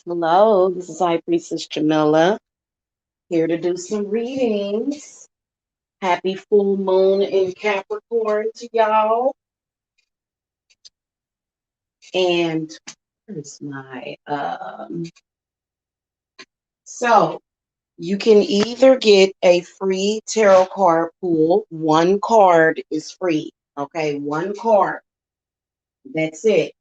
Hello, this is High Priestess Jamila, here to do some readings. Happy full moon in Capricorn to y'all. And where's my so you can either get a free tarot card pool. One card is free. Okay, one card. That's it.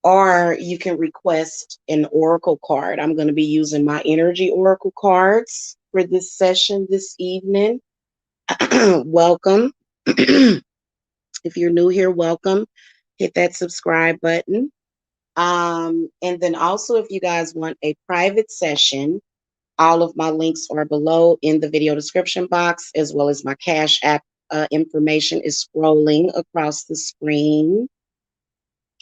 Or you can request an oracle card. I'm going to be using my energy oracle cards for this session this evening. Welcome. If you're new here, welcome. Hit that subscribe button. And then also, if you guys want a private session, all of my links are below in the video description box, as well as my Cash App information is scrolling across the screen.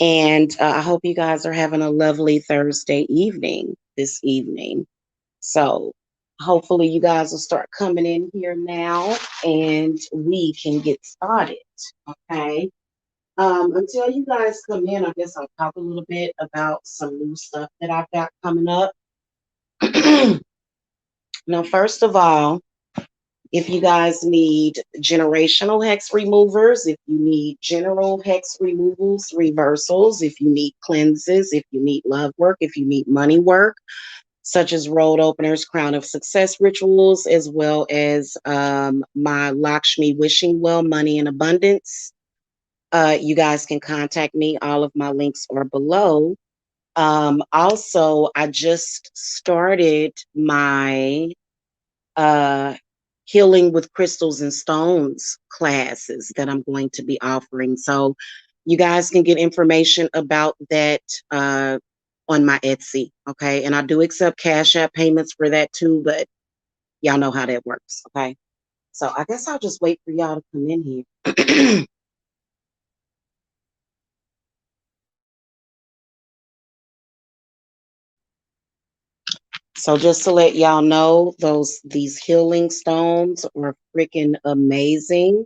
And I hope you guys are having a lovely Thursday evening this evening. So hopefully you guys will start coming in here now and we can get started. Okay. Until you guys come in, I guess I'll talk a little bit about some new stuff that I've got coming up. Now, first of all, if you guys need generational hex removers, if you need general hex removals, reversals, if you need cleanses, if you need love work, if you need money work, such as road openers, crown of success rituals, as well as my Lakshmi wishing well, money in abundance, you guys can contact me. All of my links are below. Also, I just started my healing with crystals and stones classes that I'm going to be offering. So you guys can get information about that on my Etsy. Okay. And I do accept Cash App payments for that too, but y'all know how that works. Okay. So I guess I'll just wait for y'all to come in here. So just to let y'all know, these healing stones are freaking amazing.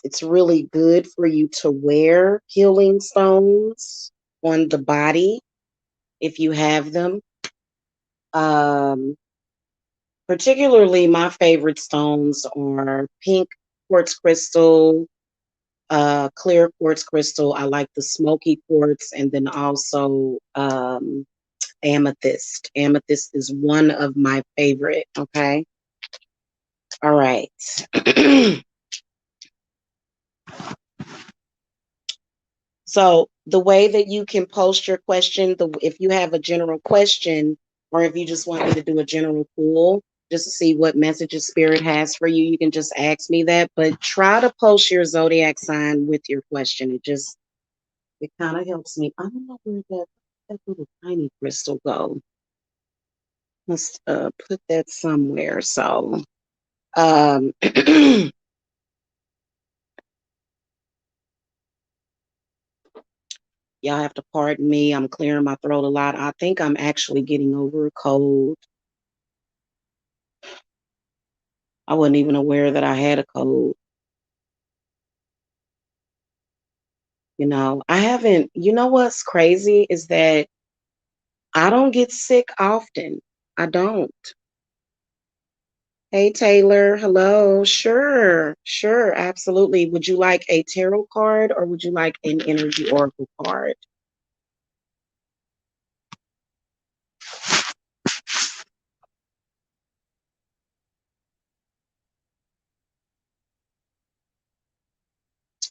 It's really good for you to wear healing stones on the body if you have them. Particularly, my favorite stones are pink quartz crystal, clear quartz crystal. I like the smoky quartz, and then also amethyst. Amethyst is one of my favorite. Okay. All right. So the way that you can post your question, if you have a general question, or if you just want me to do a general pool, just to see what messages spirit has for you, you can just ask me that. But try to post your zodiac sign with your question. It kind of helps me. I don't know where that little tiny crystal go. Let's put that somewhere. So y'all have to pardon me. I'm clearing my throat a lot. I think I'm actually getting over a cold. I wasn't even aware that I had a cold. I haven't, what's crazy is that I don't get sick often. I don't. Hey, Taylor. Hello. Sure. Sure. Absolutely. Would you like a tarot card or would you like an energy oracle card?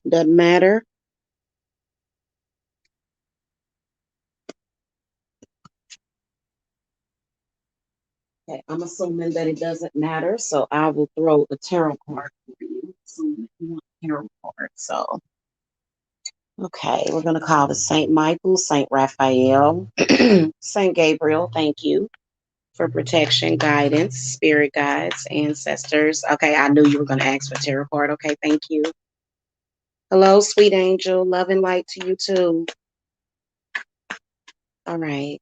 Doesn't matter. Okay, I'm assuming that it doesn't matter, so I will throw a tarot card for you. Assuming you want a tarot card. So, okay, we're going to call this Saint Michael, Saint Raphael, Saint Gabriel. Thank you for protection, guidance, spirit guides, ancestors. Okay, I knew you were going to ask for tarot card. Okay, thank you. Hello, sweet angel. Love and light to you too. All right.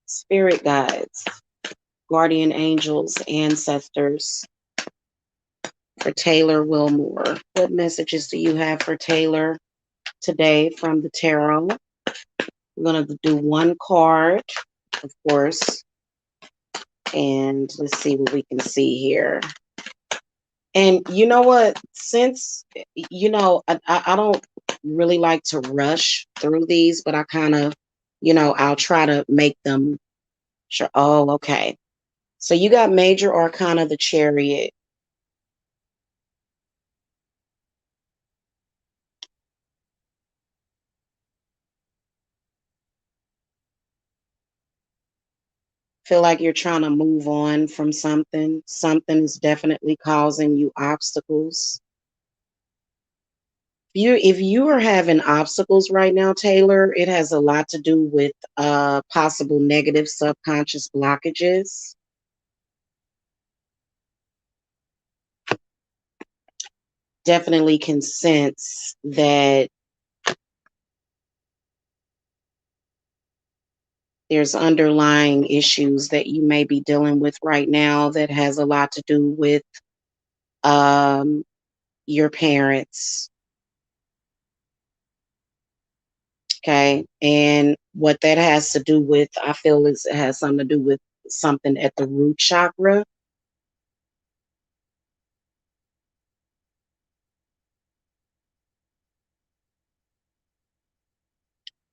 Spirit guides, guardian angels, ancestors for Taylor Wilmore. What messages do you have for Taylor? today from the tarot. We're going to do one card, of course, and let's see what we can see here. And you know what? Since, I don't really like to rush through these, but I kind of, I'll try to make them sure. Oh, okay. So you got Major Arcana, the Chariot. Feel like you're trying to move on from something. Something is definitely causing you obstacles. If you are having obstacles right now, Taylor, it has a lot to do with possible negative subconscious blockages. Definitely can sense that there's underlying issues that you may be dealing with right now that has a lot to do with um, your parents. Okay. And what that has to do with, I feel is it has something to do with something at the root chakra.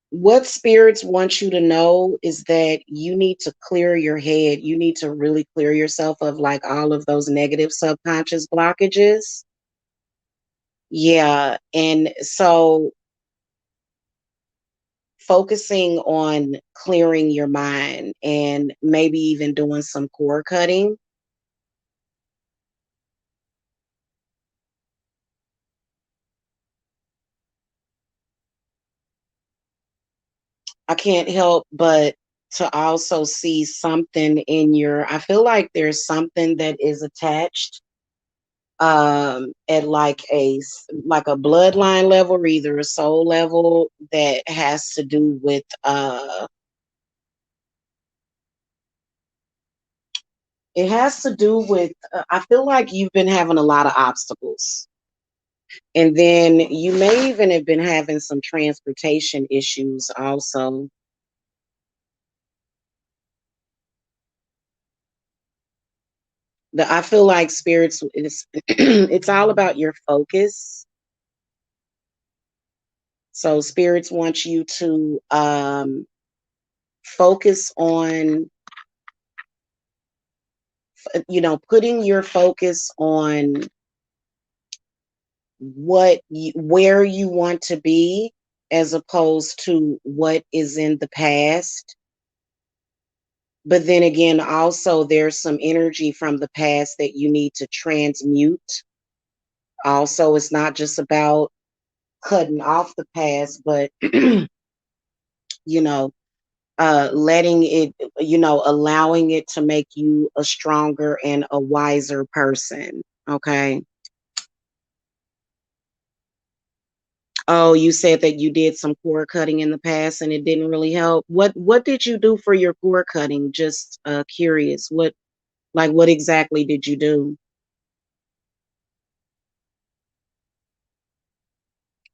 What spirits want you to know is that you need to clear your head. You need to really clear yourself of like all of those negative subconscious blockages. Yeah. And so focusing on clearing your mind and maybe even doing some core cutting. I can't help but to also see something in your, I feel like there's something that is attached at like a bloodline level or either a soul level that has to do with it has to do with I feel like you've been having a lot of obstacles. And then you may even have been having some transportation issues also. I feel like spirits it's it's all about your focus. So spirits want you to focus on putting your focus on where you want to be as opposed to what is in the past. But then again, also there's some energy from the past that you need to transmute. Also, it's not just about cutting off the past, but you know, letting it, allowing it to make you a stronger and a wiser person. Okay. Oh, you said that you did some core cutting in the past and it didn't really help. What did you do for your core cutting? Just curious. What exactly did you do?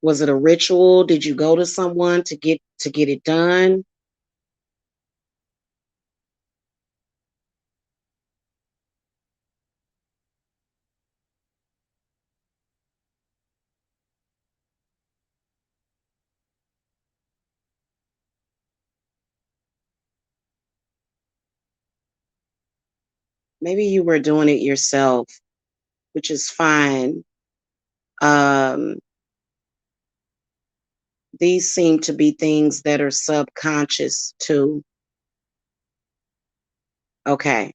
Was it a ritual? Did you go to someone to get it done? Maybe you were doing it yourself, which is fine. Um, these seem to be things that are subconscious too. Okay.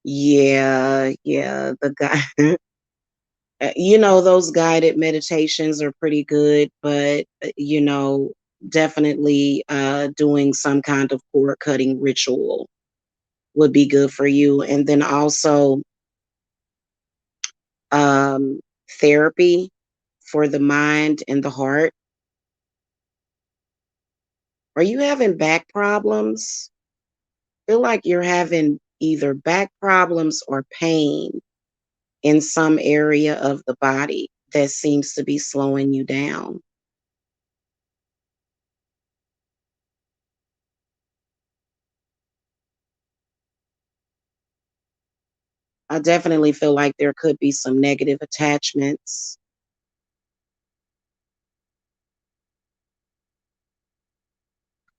Yeah, yeah. The guy, those guided meditations are pretty good, but definitely doing some kind of cord cutting ritual would be good for you. And then also um, therapy for the mind and the heart. Are you having back problems? Feel like you're having either back problems or pain in some area of the body. that seems to be slowing you down? I definitely feel like there could be some negative attachments.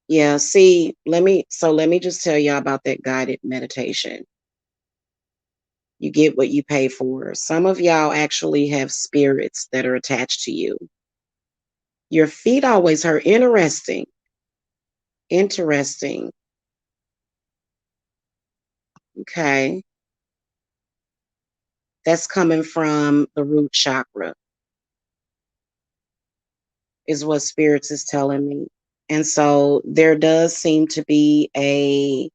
Yeah, see, let me just tell y'all about that guided meditation. You get what you pay for. Some of y'all actually have spirits that are attached to you. Your feet always hurt. Interesting. Interesting. Okay. That's coming from the root chakra, is what spirits is telling me. And so there does seem to be an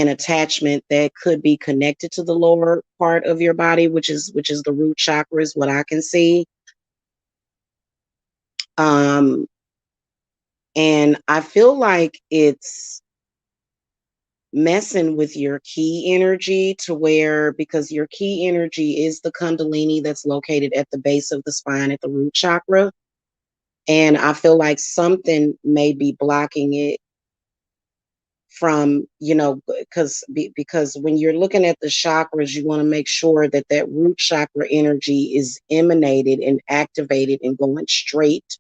attachment that could be connected to the lower part of your body, which is the root chakra, is what I can see. Um, and I feel like it's messing with your key energy, to where, because your key energy is the kundalini that's located at the base of the spine at the root chakra. And I feel like something may be blocking it from, because when you're looking at the chakras, you want to make sure that that root chakra energy is emanated and activated and going straight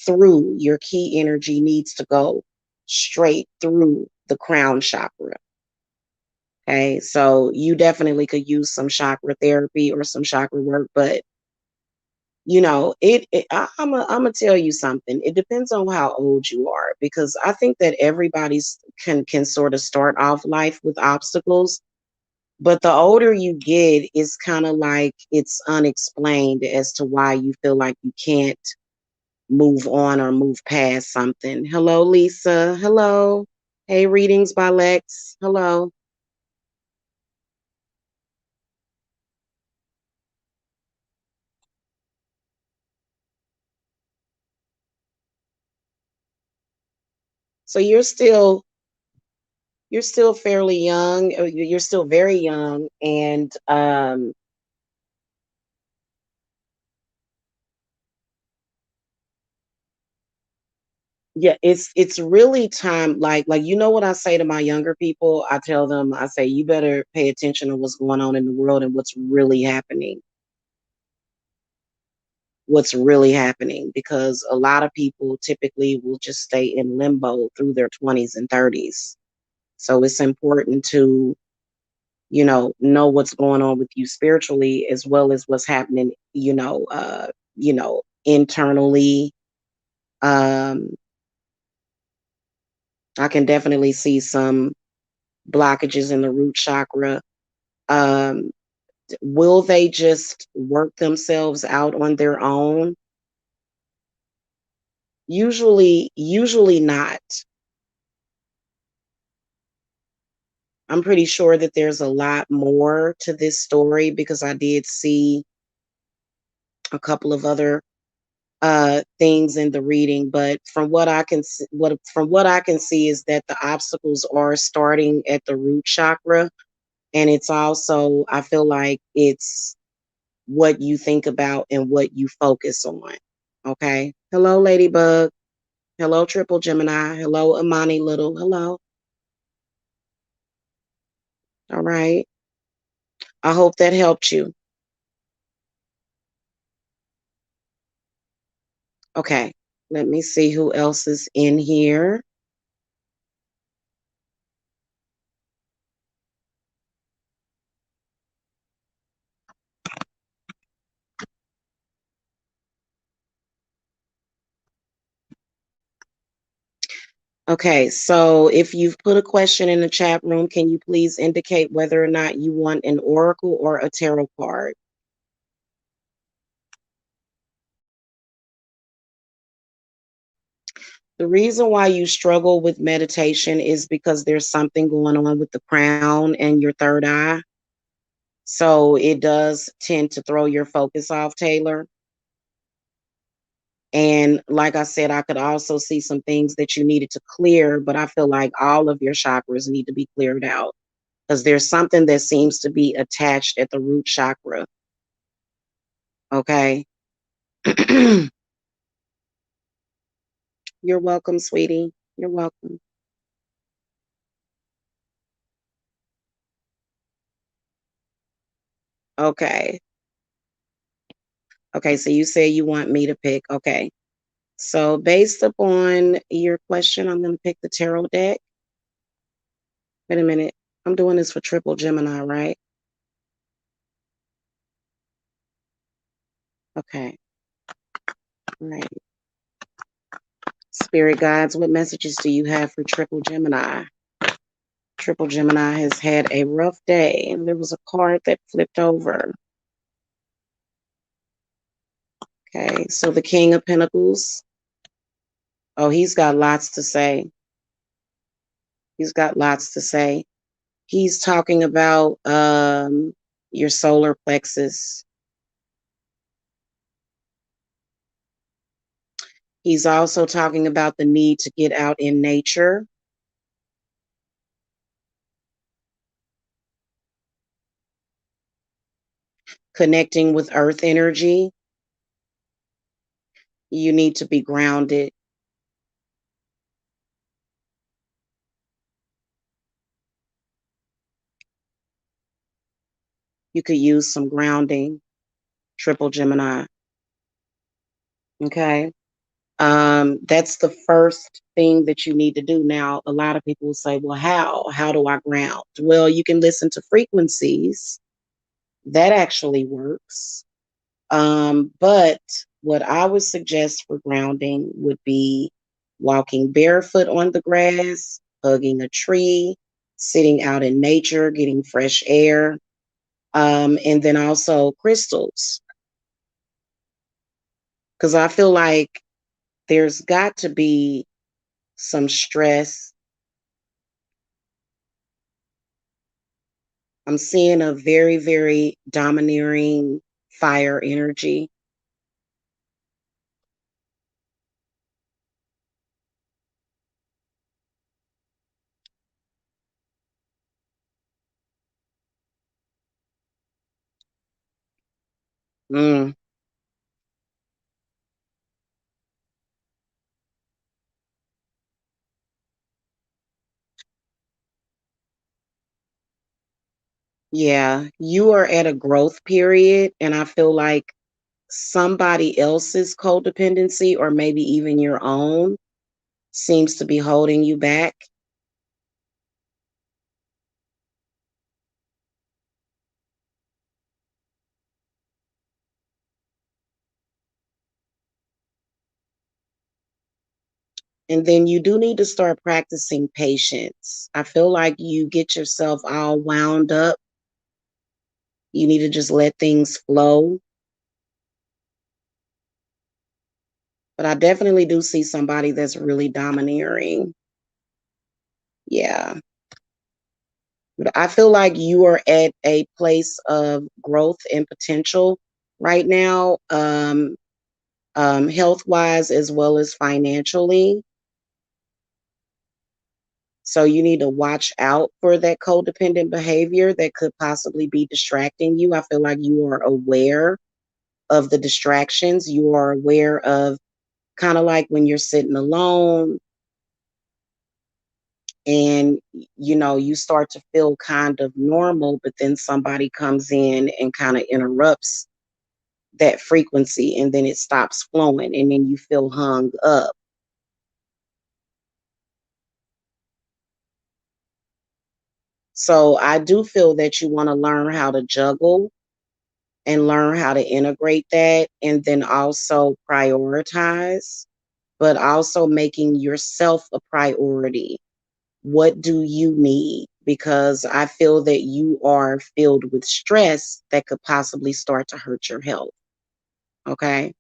through. Your key energy needs to go straight through the crown chakra. Okay, so you definitely could use some chakra therapy or some chakra work, but I'm gonna tell you something. It depends on how old you are, because I think that everybody's can sort of start off life with obstacles, but the older you get, it's kind of like it's unexplained as to why you feel like you can't move on or move past something. Hello, Lisa. Hello. Hey, readings by Lex. Hello. So you're still fairly young. You're still very young, and yeah, it's really time. Like, what I say to my younger people, I tell them, I say, you better pay attention to what's going on in the world and what's really happening. What's really happening, because a lot of people typically will just stay in limbo through their 20s and 30s. So it's important to, know what's going on with you spiritually, as well as what's happening, internally. Um, I can definitely see some blockages in the root chakra. Um, will they just work themselves out on their own? Usually not. I'm pretty sure that there's a lot more to this story, because I did see a couple of other things in the reading, but from what I can see is that the obstacles are starting at the root chakra, and it's also, I feel like it's what you think about and what you focus on. Okay. Hello, Ladybug. Hello, Triple Gemini. Hello, Amani Little. Hello. All right. I hope that helped you. Okay. Let me see who else is in here. Okay, so if you've put a question in the chat room, can you please indicate whether or not you want an oracle or a tarot card? The reason why you struggle with meditation is because there's something going on with the crown and your third eye. So it does tend to throw your focus off, Taylor. And like I said, I could also see some things that you needed to clear, but I feel like all of your chakras need to be cleared out, because there's something that seems to be attached at the root chakra. Okay. You're welcome, sweetie. You're welcome. Okay. Okay, so you say you want me to pick. Okay. So based upon your question, I'm going to pick the tarot deck. Wait a minute. I'm doing this for triple Gemini, right? Okay. All right. Spirit guides, what messages do you have for triple Gemini? Triple Gemini has had a rough day, and there was a card that flipped over. Okay, so the King of Pentacles. Oh, he's got lots to say. He's got lots to say. He's talking about your solar plexus. He's also talking about the need to get out in nature, connecting with earth energy. You need to be grounded. You could use some grounding, triple Gemini. Okay. That's the first thing that you need to do. Now, a lot of people will say, well, how? How do I ground? Well, you can listen to frequencies. That actually works. But what I would suggest for grounding would be walking barefoot on the grass, hugging a tree, sitting out in nature, getting fresh air, and then also crystals. Because I feel like there's got to be some stress. I'm seeing a very, very domineering fire energy. Mm, yeah, you are at a growth period, and I feel like somebody else's codependency or maybe even your own seems to be holding you back. And then you do need to start practicing patience. I feel like you get yourself all wound up. You need to just let things flow. But I definitely do see somebody that's really domineering. Yeah. But I feel like you are at a place of growth and potential right now, health wise as well as financially. So you need to watch out for that codependent behavior that could possibly be distracting you. I feel like you are aware of the distractions. You are aware of kind of like when you're sitting alone and you start to feel kind of normal, but then somebody comes in and kind of interrupts that frequency and then it stops flowing and then you feel hung up. So I do feel that you want to learn how to juggle and learn how to integrate that and then also prioritize, but also making yourself a priority. What do you need? Because I feel that you are filled with stress that could possibly start to hurt your health. Okay.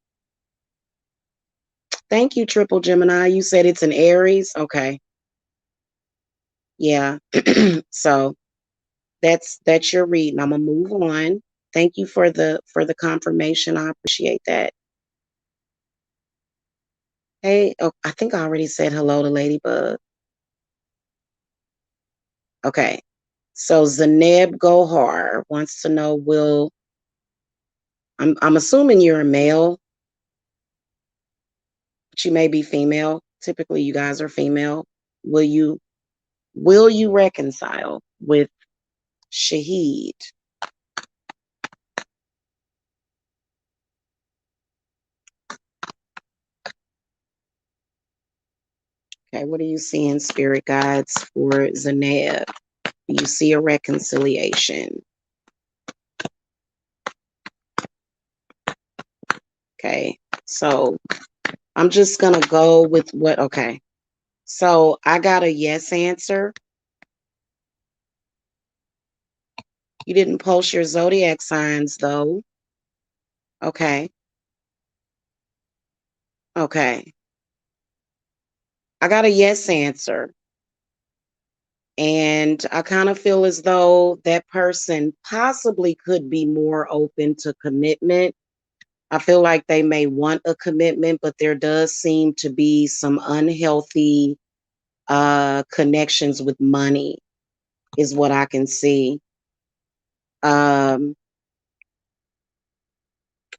Thank you, Triple Gemini. You said it's an Aries. Okay. Yeah. So that's your reading. I'm gonna move on. Thank you for the confirmation. I appreciate that. Hey, oh, I think I already said hello to Ladybug. Okay. So Zaneb Gohar wants to know, will I'm assuming you're a male, but you may be female. Typically, you guys are female. Will you reconcile with Shahid? Okay, what are you seeing, spirit guides, for Zaneb? Do you see a reconciliation? Okay, so I'm just gonna go with what, okay. So I got a yes answer. You didn't post your zodiac signs though. Okay. Okay. I got a yes answer. And I kind of feel as though that person possibly could be more open to commitment. I feel like they may want a commitment, but there does seem to be some unhealthy connections with money, is what I can see. Um,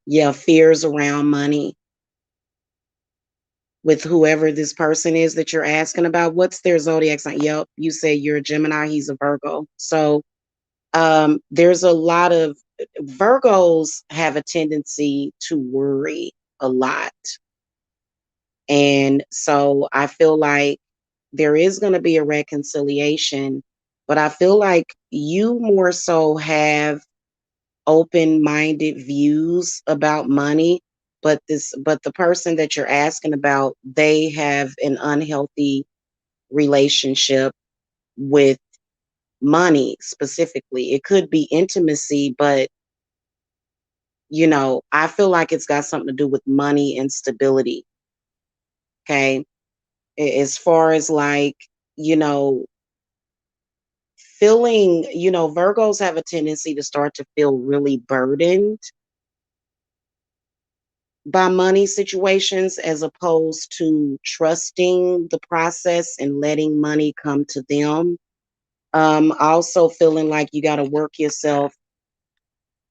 yeah, fears around money with whoever this person is that you're asking about. What's their zodiac sign? Yep, you say you're a Gemini, he's a Virgo. So there's a lot of Virgos have a tendency to worry a lot. And so I feel like there is going to be a reconciliation, but I feel like you more so have open-minded views about money, but the person that you're asking about, they have an unhealthy relationship with money specifically. It could be intimacy, but I feel like it's got something to do with money and stability. Okay. As far as like, you know, feeling, Virgos have a tendency to start to feel really burdened by money situations as opposed to trusting the process and letting money come to them. Also feeling like you got to work yourself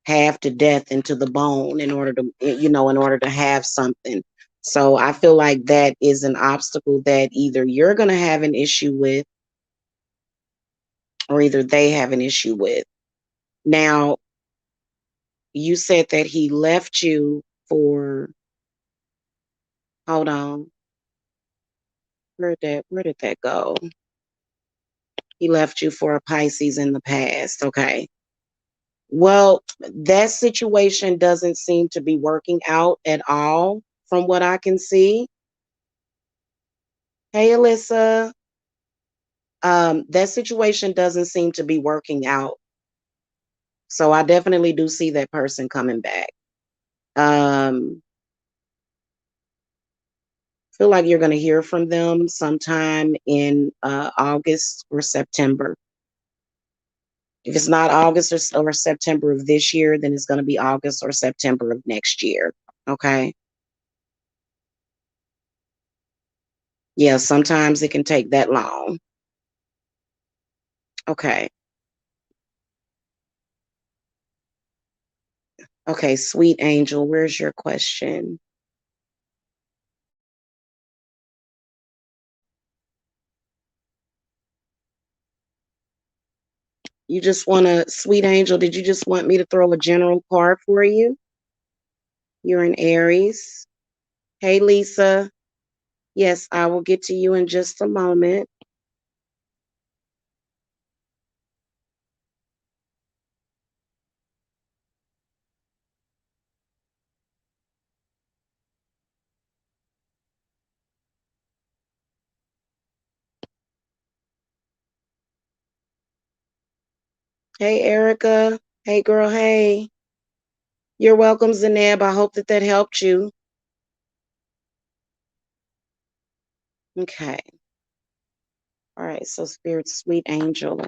half to death into the bone in order to, in order to have something. So I feel like that is an obstacle that either you're going to have an issue with or either they have an issue with. Now, you said that he left you for, hold on, where did that go? He left you for a Pisces in the past. Okay. Well, that situation doesn't seem to be working out at all from what I can see. Hey, Alyssa. That situation doesn't seem to be working out. So I definitely do see that person coming back. Feel like you're going to hear from them sometime in August or September. If it's not August or September of this year, then it's going to be August or September of next year. Okay. Yeah, sometimes it can take that long. Okay. Okay, sweet angel, where's your question? You just want to, sweet angel, did you just want me to throw a general card for you? You're in Aries. Hey, Lisa. Yes, I will get to you in just a moment. Hey, Erica. Hey, girl. Hey. You're welcome, Zaneb. I hope that helped you. Okay. All right. So, Spirit, sweet angel,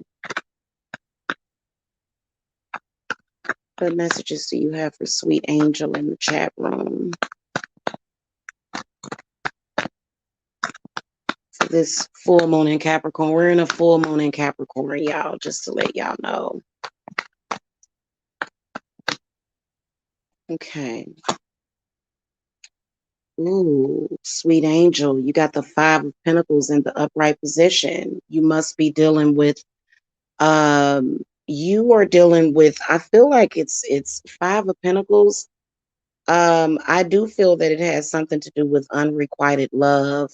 what messages do you have for sweet angel in the chat room for this full moon in Capricorn? We're in a full moon in Capricorn, y'all, just to let y'all know. Okay. Ooh, sweet angel, you got the Five of Pentacles in the upright position. You must be dealing with you are dealing with, I feel like it's Five of Pentacles. I do feel that it has something to do with unrequited love.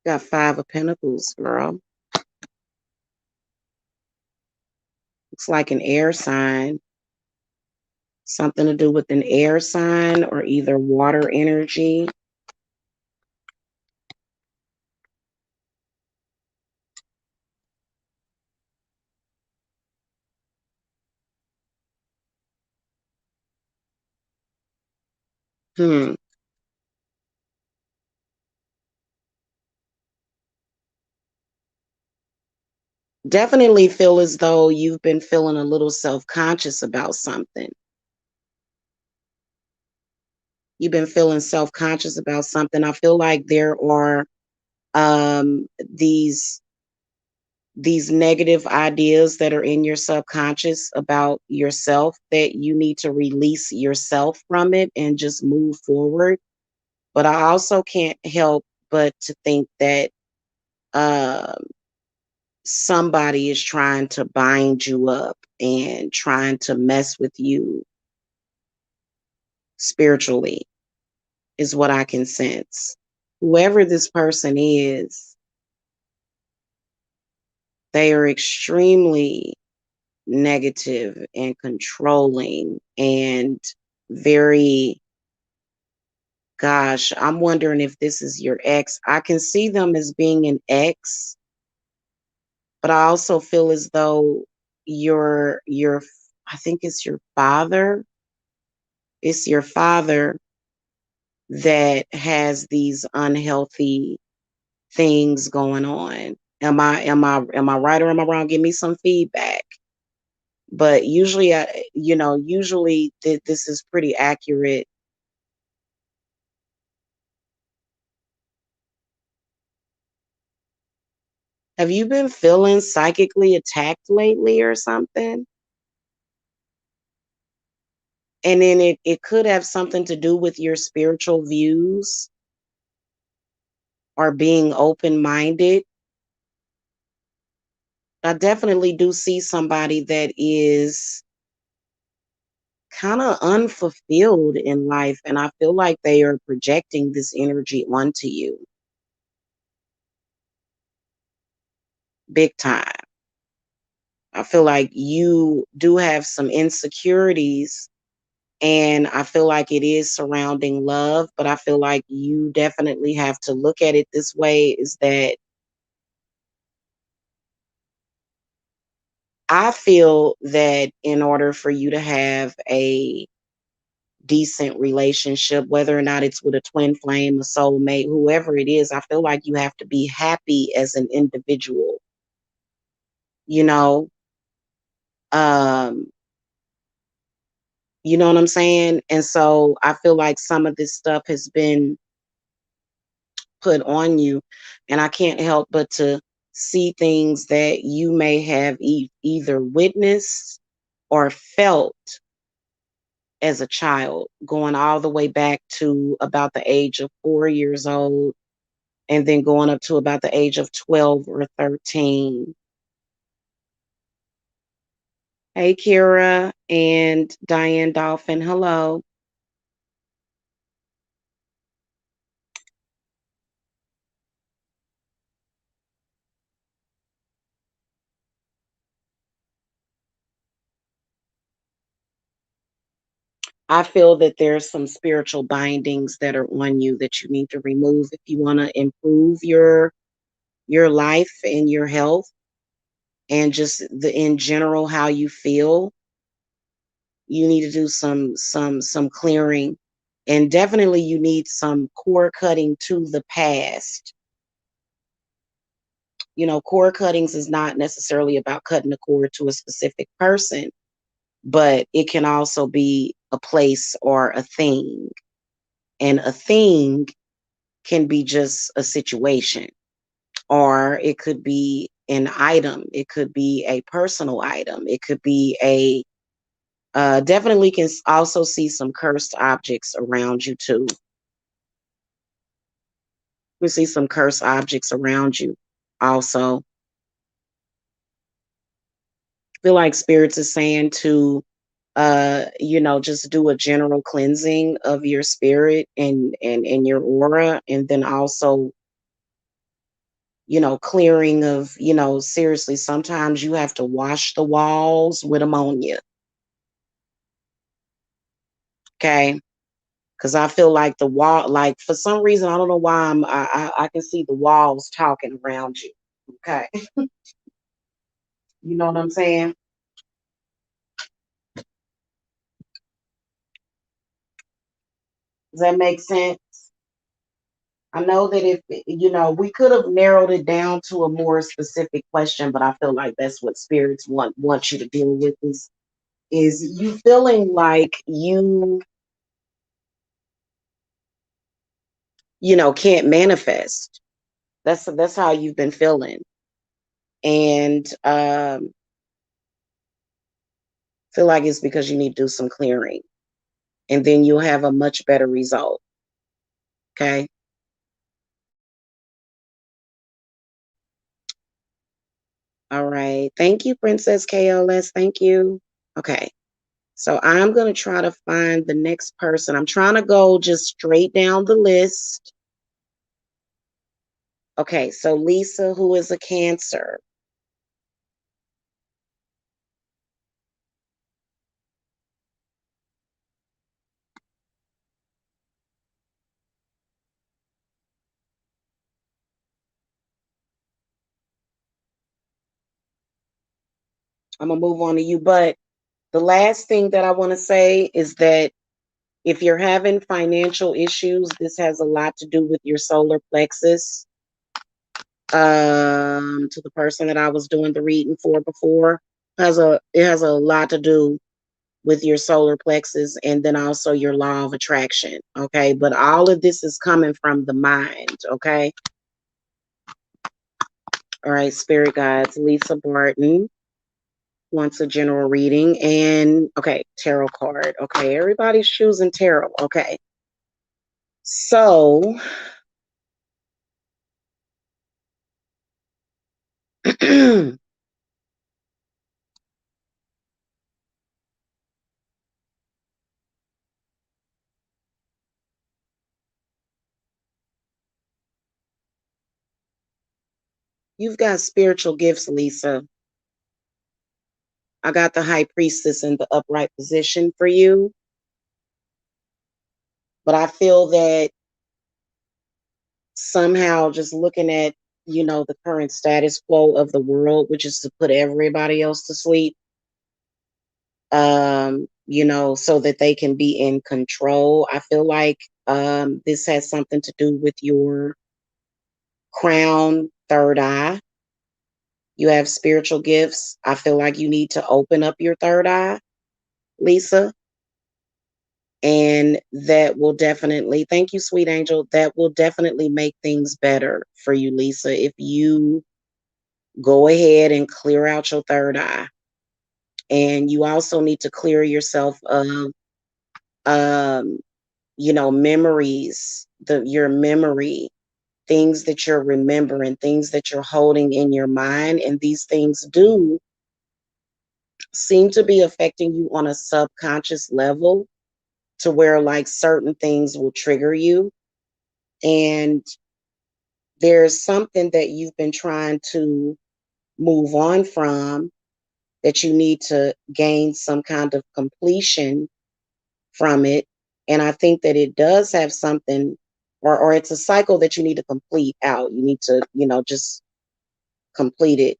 Got Five of Pentacles, girl. Looks like an air sign. Something to do with an air sign or either water energy. Hmm. Definitely feel as though you've been feeling a little self-conscious about something. You've been feeling self-conscious about something. I feel like there are um these these negative ideas that are in your subconscious about yourself that you need to release yourself from it and just move forward. But I also can't help but to think that um somebody is trying to bind you up and trying to mess with you spiritually, is what I can sense. Whoever this person is, they are extremely negative and controlling and very, gosh, I'm wondering if this is your ex. I can see them as being an ex, but I also feel as though your I think it's your father. It's your father that has these unhealthy things going on. Am I right or am I wrong? Give me some feedback. But usually, usually this is pretty accurate. Have you been feeling psychically attacked lately or something? And then it could have something to do with your spiritual views or being open-minded. I definitely do see somebody that is kind of unfulfilled in life, and I feel like they are projecting this energy onto you big time. I feel like you do have some insecurities, and I feel like it is surrounding love, but I feel like you definitely have to look at it this way, is that I feel that in order for you to have a decent relationship, whether or not it's with a twin flame, a soulmate, whoever it is, I feel like you have to be happy as an individual, you know? Um, you know what I'm saying? And so I feel like some of this stuff has been put on you, and I can't help but to see things that you may have either witnessed or felt as a child, going all the way back to about the age of 4 years old, and then going up to about the age of 12 or 13. Hey, Kira and Diane Dolphin. Hello. I feel that there's some spiritual bindings that are on you that you need to remove if you want to improve your life and your health and just the in general how you feel. You need to do some clearing, and definitely you need some core cutting to the past. Core cuttings is not necessarily about cutting the cord to a specific person, but it can also be a place or a thing. And a thing can be just a situation, or it could be an item. It could be a personal item. It could be a definitely can also see some cursed objects around you too. You see some cursed objects around you also. Feel like spirits is saying to just do a general cleansing of your spirit and your aura, and then also clearing of, seriously, sometimes you have to wash the walls with ammonia. Okay. Because I feel like the wall, like for some reason, I don't know why I can see the walls talking around you. Okay. You know what I'm saying? Does that make sense? I know that if, we could have narrowed it down to a more specific question, but I feel like that's what spirits want you to deal with is you feeling like can't manifest. That's how you've been feeling. And feel like it's because you need to do some clearing. And then you'll have a much better result. Okay. All right. Thank you, Princess KLS. Thank you. Okay. So I'm going to try to find the next person. I'm trying to go just straight down the list. Okay. So Lisa, who is a Cancer. I'm going to move on to you. But the last thing that I want to say is that if you're having financial issues, this has a lot to do with your solar plexus. To the person that I was doing the reading for before, it has a lot to do with your solar plexus and then also your law of attraction. Okay. But all of this is coming from the mind. Okay. All right. Spirit guides, Lisa Barton wants a general reading. And okay, tarot card. Okay. Everybody's choosing tarot. Okay. So you've got spiritual gifts, Lisa. I got the high priestess in the upright position for you. But I feel that somehow just looking at, the current status quo of the world, which is to put everybody else to sleep, so that they can be in control. I feel like this has something to do with your crown, third eye. You have spiritual gifts. I feel like you need to open up your third eye, Lisa. And that will definitely, thank you, sweet angel, that will definitely make things better for you, Lisa, if you go ahead and clear out your third eye. And you also need to clear yourself of memories, your memory, things that you're remembering, things that you're holding in your mind. And these things do seem to be affecting you on a subconscious level, to where like certain things will trigger you. And there's something that you've been trying to move on from, that you need to gain some kind of completion from it. And I think that it does have something, or it's a cycle that you need to complete out. You need to, just complete it.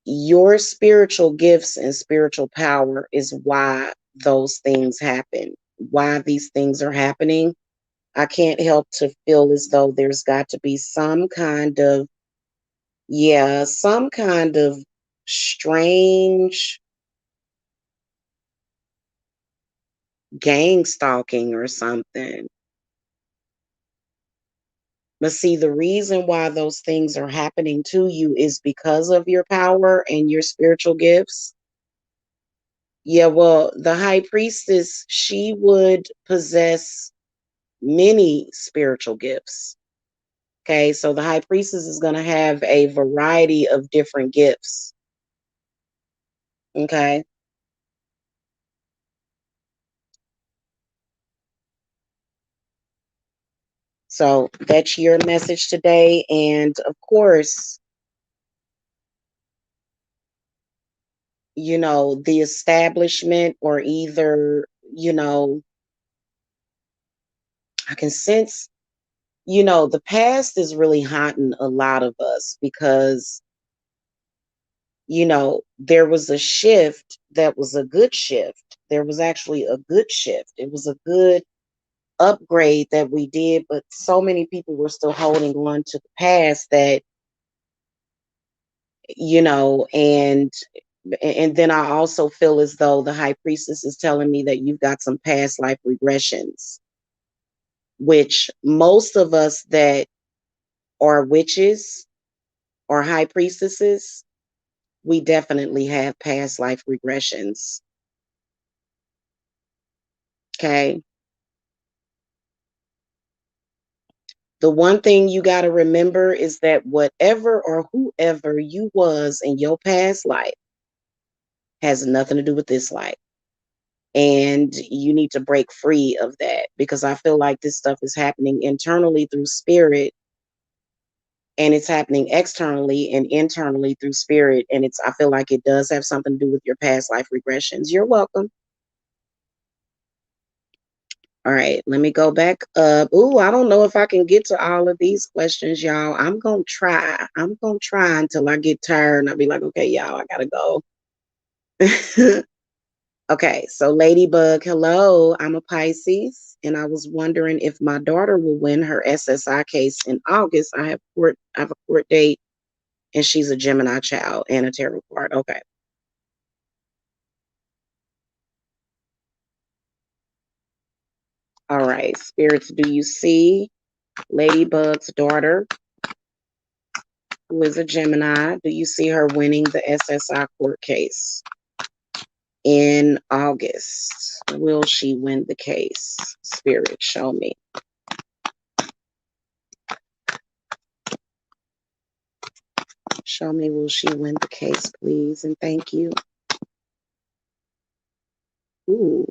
Your spiritual gifts and spiritual power is why those things happen, why these things are happening. I can't help to feel as though there's got to be some kind of, some kind of strange gang stalking or something. But see, the reason why those things are happening to you is because of your power and your spiritual gifts. Yeah, well, the high priestess, she would possess many spiritual gifts. Okay, so the high priestess is going to have a variety of different gifts. Okay, so that's your message today. And of course, the establishment, or either, I can sense, the past is really haunting a lot of us because, there was a shift that was a good shift. There was actually a good shift. It was a good upgrade that we did, but so many people were still holding on to the past that, and then I also feel as though the high priestess is telling me that you've got some past life regressions, which most of us that are witches or high priestesses, we definitely have past life regressions. Okay. The one thing you got to remember is that whatever or whoever you was in your past life has nothing to do with this life. And you need to break free of that, because I feel like this stuff is happening internally through spirit, and it's happening externally and internally through spirit. And I feel like it does have something to do with your past life regressions. You're welcome. All right, let me go back up. Ooh, I don't know if I can get to all of these questions, y'all. I'm going to try. I'm going to try until I get tired and I'll be like, okay, y'all, I got to go. Okay, so Ladybug, hello. I'm a Pisces, and I was wondering if my daughter will win her SSI case in August. I have a court date, and she's a Gemini child and a tarot card. Okay. All right, spirits, do you see Ladybug's daughter, who is a Gemini? Do you see her winning the SSI court case in August? Will she win the case? Spirit, show me. Show me, will she win the case, please? And thank you. Ooh.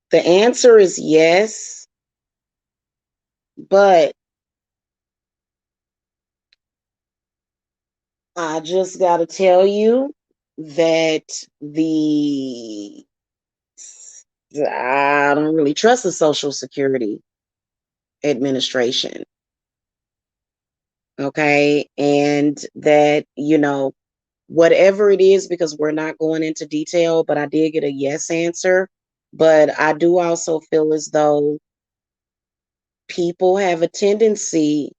The answer is yes, but I just got to tell you that I don't really trust the Social Security Administration. Okay. And that, whatever it is, because we're not going into detail, but I did get a yes answer. But I do also feel as though people have a tendency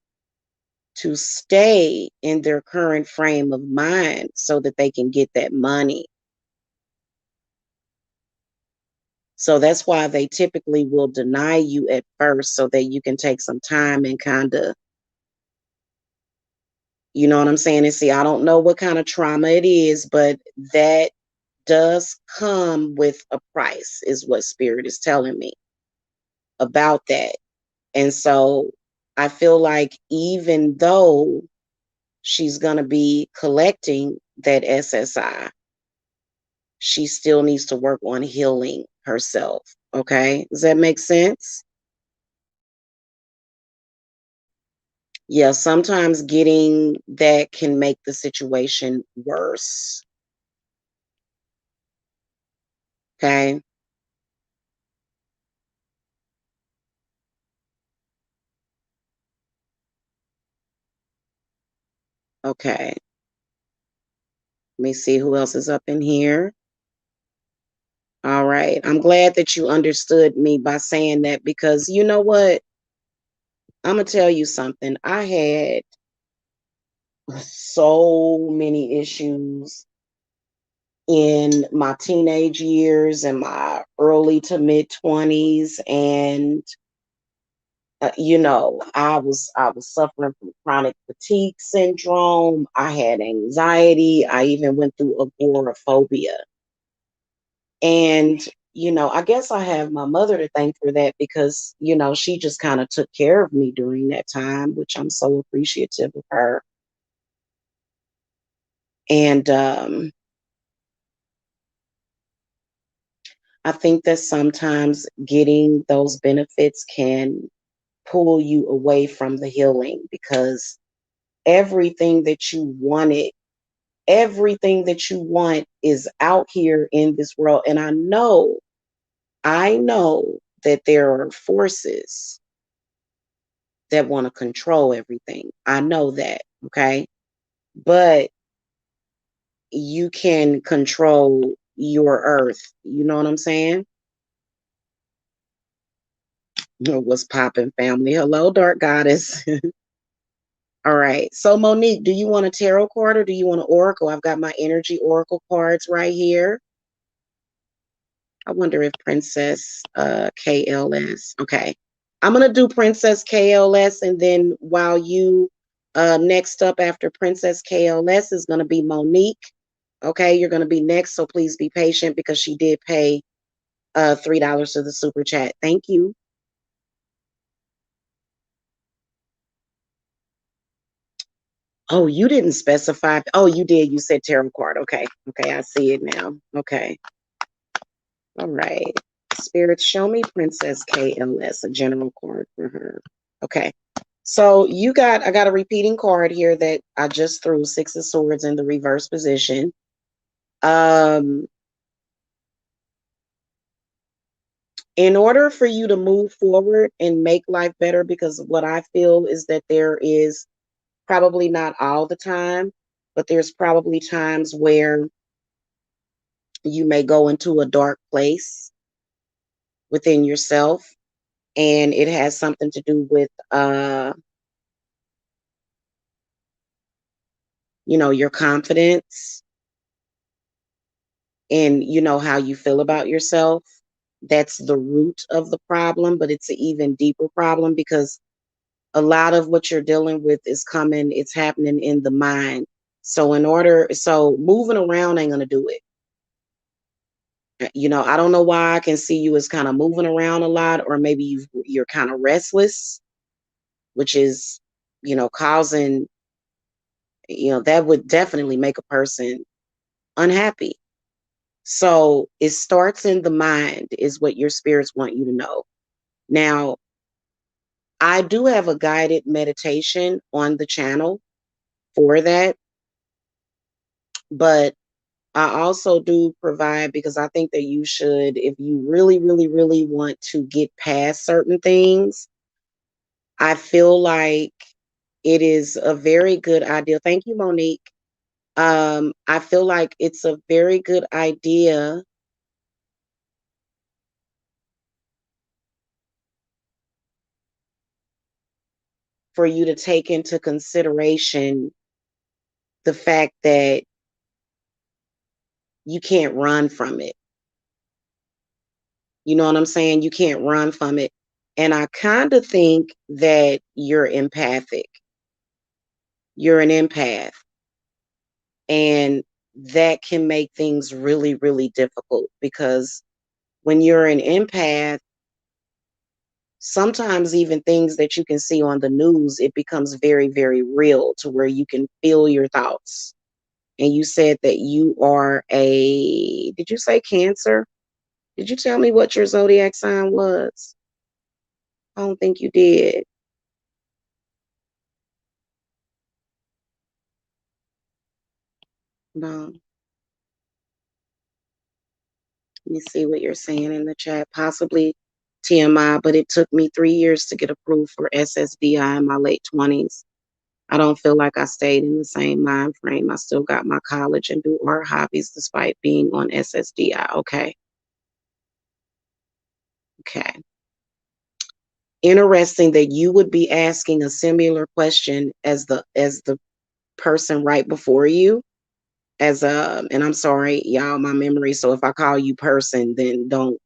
to stay in their current frame of mind so that they can get that money. So that's why they typically will deny you at first so that you can take some time and kind of, you know what I'm saying? And see, I don't know what kind of trauma it is, but that does come with a price, is what Spirit is telling me about that. And so I feel like even though she's going to be collecting that SSI, she still needs to work on healing herself. Okay. Does that make sense? Yeah. Sometimes getting that can make the situation worse. Okay. Okay. Let me see who else is up in here. All right. I'm glad that you understood me by saying that, because you know what? I'm going to tell you something. I had so many issues in my teenage years and my early to mid 20s, and I was suffering from chronic fatigue syndrome. I had anxiety. I even went through agoraphobia. And I guess I have my mother to thank for that, because she just kind of took care of me during that time, which I'm so appreciative of her. And I think that sometimes getting those benefits can pull you away from the healing, because everything that you wanted, everything that you want is out here in this world. And I know that there are forces that want to control everything. I know that, okay? But you can control your earth. You know what I'm saying? What's popping, family? Hello, Dark Goddess. All right. So, Monique, do you want a tarot card or do you want an oracle? I've got my energy oracle cards right here. I wonder if Princess KLS. Okay. I'm going to do Princess KLS, and then while you next up after Princess KLS is going to be Monique. Okay, you're going to be next, so please be patient, because she did pay $3 to the super chat. Thank you. Oh, you didn't specify. Oh, you did. You said tarot card. Okay. Okay, I see it now. Okay. All right. Spirits, show me Princess KLS, a general card for her. Okay. So I got a repeating card here that I just threw, Six of Swords in the reverse position. Um, in order for you to move forward and make life better, because what I feel is that there is probably not all the time, but there's probably times where you may go into a dark place within yourself, and it has something to do with your confidence, and how you feel about yourself. That's the root of the problem, but it's an even deeper problem, because a lot of what you're dealing with it's happening in the mind. So moving around ain't gonna do it. I don't know why I can see you as kind of moving around a lot, or maybe you're kind of restless, which is, causing, that would definitely make a person unhappy. So it starts in the mind, is what your spirits want you to know. Now, I do have a guided meditation on the channel for that, but I also do provide, because I think that you should, if you really, really, really want to get past certain things, I feel like it is a very good idea. Thank you, Monique. I feel like it's a very good idea for you to take into consideration the fact that you can't run from it. You know what I'm saying? You can't run from it. And I kind of think that you're empathic. You're an empath. And that can make things really, really difficult, because when you're an empath, sometimes even things that you can see on the news, it becomes very, very real, to where you can feel your thoughts. And you said that you are did you say Cancer? Did you tell me what your zodiac sign was? I don't think you did. No. Let me see what you're saying in the chat. Possibly TMI, but it took me 3 years to get approved for SSDI in my late 20s. I don't feel like I stayed in the same mind frame. I still got my college and do art hobbies despite being on SSDI. Okay. Okay. Interesting that you would be asking a similar question as the person right before you. as a, and I'm sorry, y'all, my memory. So if I call you person, then don't,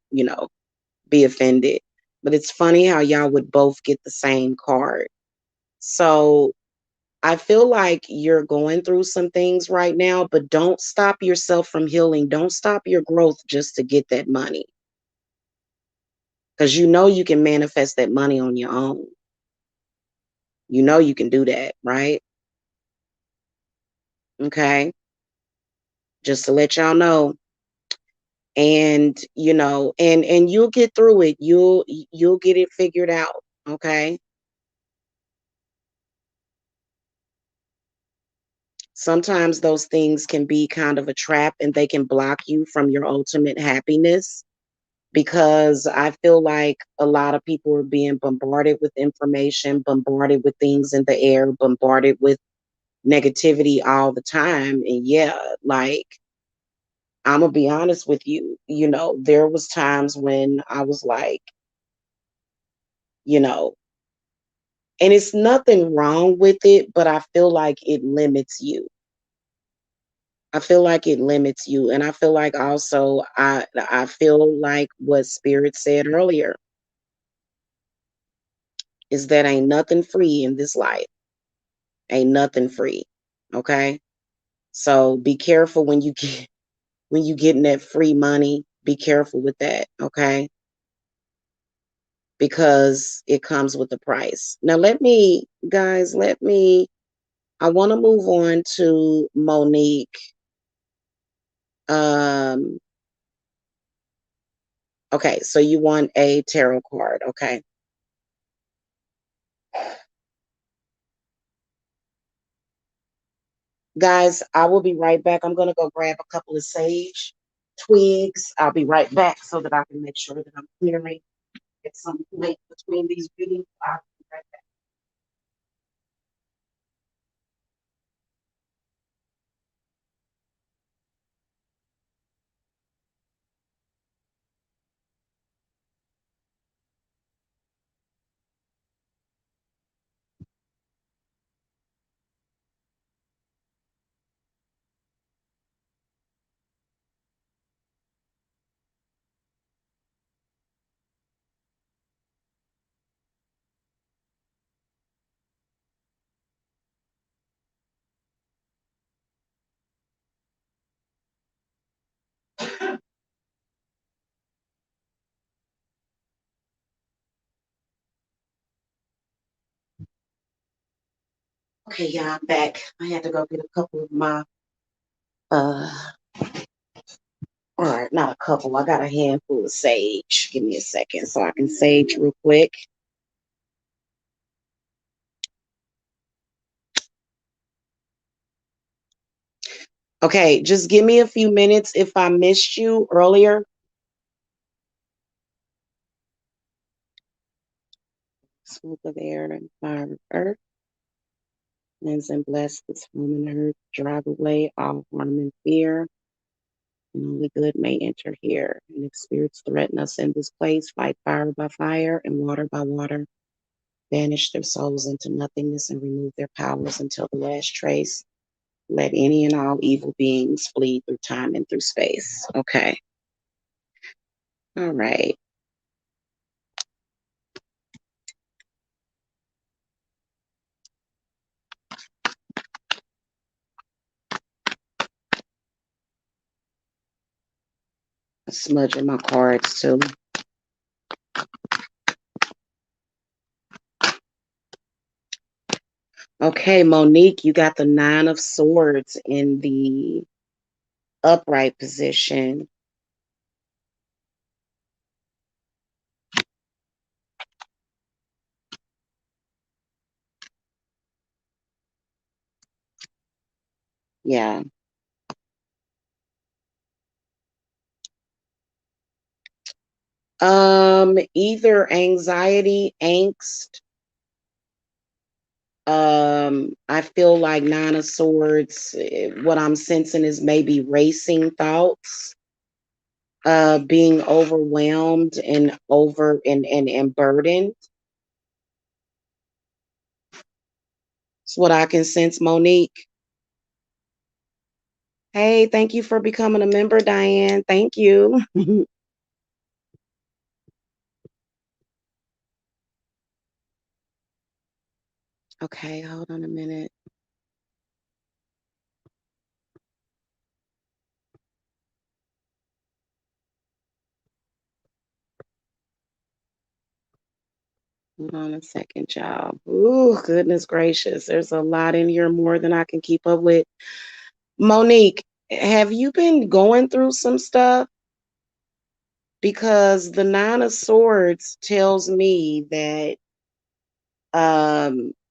be offended. But it's funny how y'all would both get the same card. So I feel like you're going through some things right now, but don't stop yourself from healing. Don't stop your growth just to get that money. Because you can manifest that money on your own. You can do that, right? Okay. Just to let y'all know. And and you'll get through it. You'll get it figured out. Okay. Sometimes those things can be kind of a trap and they can block you from your ultimate happiness, because I feel like a lot of people are being bombarded with information, bombarded with things in the air, bombarded with negativity all the time. And yeah, like, I'm gonna be honest with you, there was times when I was like, you know, and it's nothing wrong with it, but I feel like it limits you. I feel like it limits you. And I feel like also I feel like what Spirit said earlier is that ain't nothing free in this life. Ain't nothing free. Okay? So be careful when you getting that free money. Be careful with that, okay? Because it comes with a price. Now I want to move on to Monique. Um okay, so you want a tarot card, okay? Guys, I will be right back. I'm going to go grab a couple of sage twigs. I'll be right back so that I can make sure that I'm clearing at some point between these readings. I'll be right back. Okay, yeah, I'm back. I had to go get a couple of my, uh, all right, not a couple. I got a handful of sage. Give me a second so I can sage real quick. Okay, just give me a few minutes. If I missed you earlier, smoke of air and fire of earth, cleanse and bless this home and earth, drive away all harm and fear, and only good may enter here. And if spirits threaten us in this place, fight fire by fire and water by water, banish their souls into nothingness and remove their powers until the last trace. Let any and all evil beings flee through time and through space. Okay. All right. Smudging my cards too. Okay, Monique, you got the Nine of Swords in the upright position. Yeah. Either anxiety, angst. I feel like Nine of Swords, what I'm sensing is maybe racing thoughts, being overwhelmed and and burdened. It's what I can sense, Monique. Hey, thank you for becoming a member, Diane. Thank you. Okay, hold on a minute. Hold on a second, y'all. Ooh, goodness gracious. There's a lot in here, more than I can keep up with. Monique, have you been going through some stuff? Because the Nine of Swords tells me that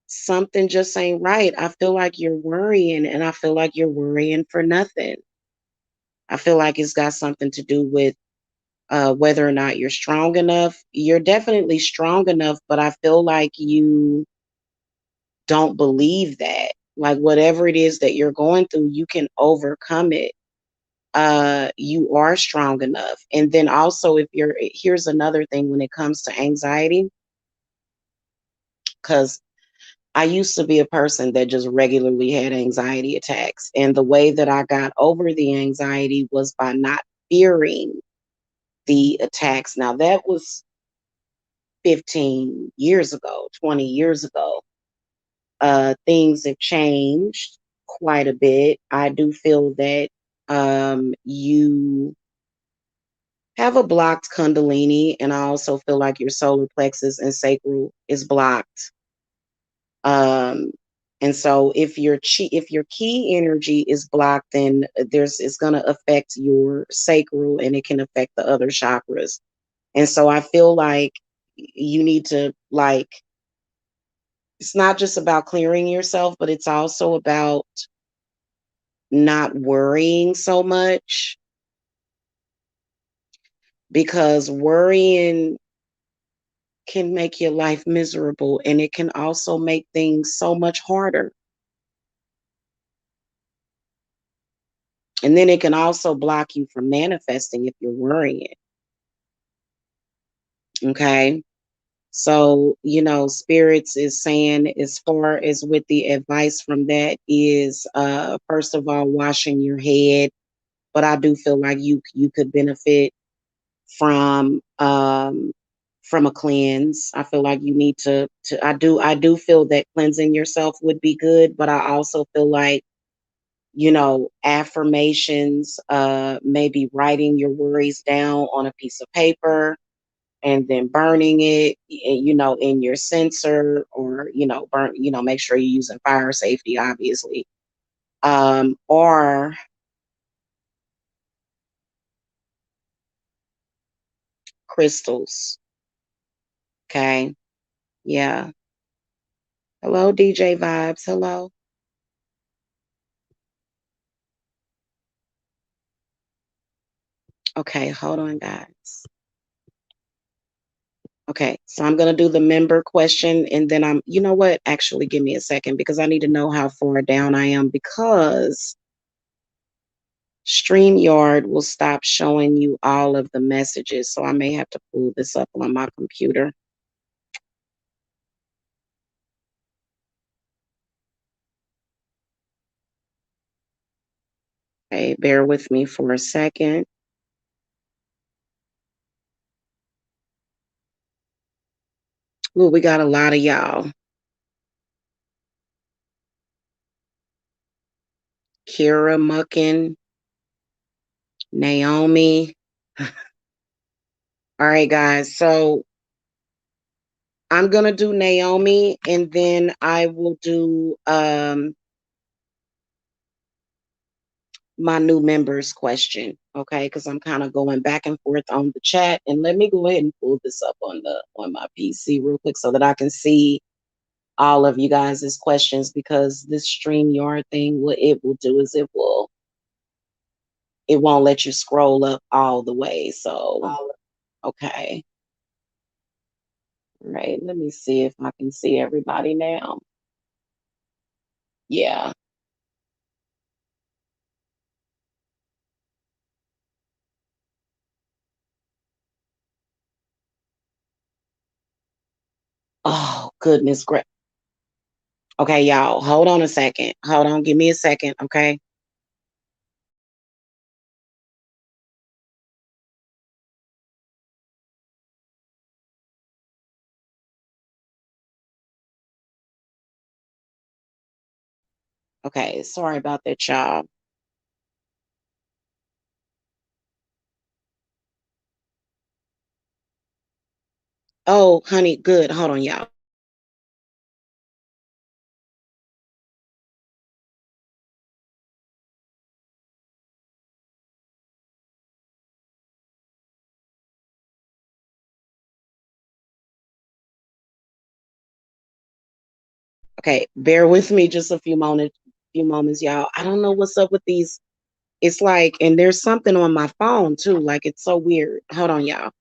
something just ain't right. I feel like you're worrying, and I feel like you're worrying for nothing. I feel like it's got something to do with whether or not you're strong enough. You're definitely strong enough, but I feel like you don't believe that. Like whatever it is that you're going through, you can overcome it. You are strong enough. And then also, if you're, here's another thing when it comes to anxiety, because I used to be a person that just regularly had anxiety attacks. And the way that I got over the anxiety was by not fearing the attacks. Now, that was 15 years ago, 20 years ago. Things have changed quite a bit. I do feel that you have a blocked Kundalini, and I also feel like your solar plexus and sacral is blocked. Um, and so if your key energy is blocked, then it's going to affect your sacral, and it can affect the other chakras. And so I feel like you need to, like, it's not just about clearing yourself, but it's also about not worrying so much, because worrying can make your life miserable, and it can also make things so much harder. And then it can also block you from manifesting if you're worrying. Okay. So, spirits is saying, as far as with the advice from that, is first of all, washing your head. But I do feel like you could benefit from from a cleanse. I feel like you need to I do feel that cleansing yourself would be good, but I also feel like, affirmations, maybe writing your worries down on a piece of paper and then burning it, in your sensor, or, make sure you're using fire safety, obviously. Or crystals. Okay. Yeah. Hello, DJ Vibes. Hello. Okay, hold on, guys. Okay, so I'm going to do the member question, and then you know what? Actually, give me a second, because I need to know how far down I am, because StreamYard will stop showing you all of the messages. So I may have to pull this up on my computer. Okay, bear with me for a second. Ooh, we got a lot of y'all. Kira Muckin, Naomi. All right, guys. So I'm gonna do Naomi, and then I will do my new members question, okay? Because I'm kind of going back and forth on the chat. And let me go ahead and pull this up on my PC real quick, so that I can see all of you guys' questions, because this StreamYard thing, what it will do is it won't let you scroll up all the way. So okay. Right. Let me see if I can see everybody now. Yeah. Oh, goodness great. Okay, y'all, hold on a second. Hold on, give me a second, okay? Okay, sorry about that, y'all. Oh, honey, good. Hold on, y'all. Okay, bear with me just a few moments, y'all. I don't know what's up with these. It's like, and there's something on my phone too. Like it's so weird. Hold on, y'all.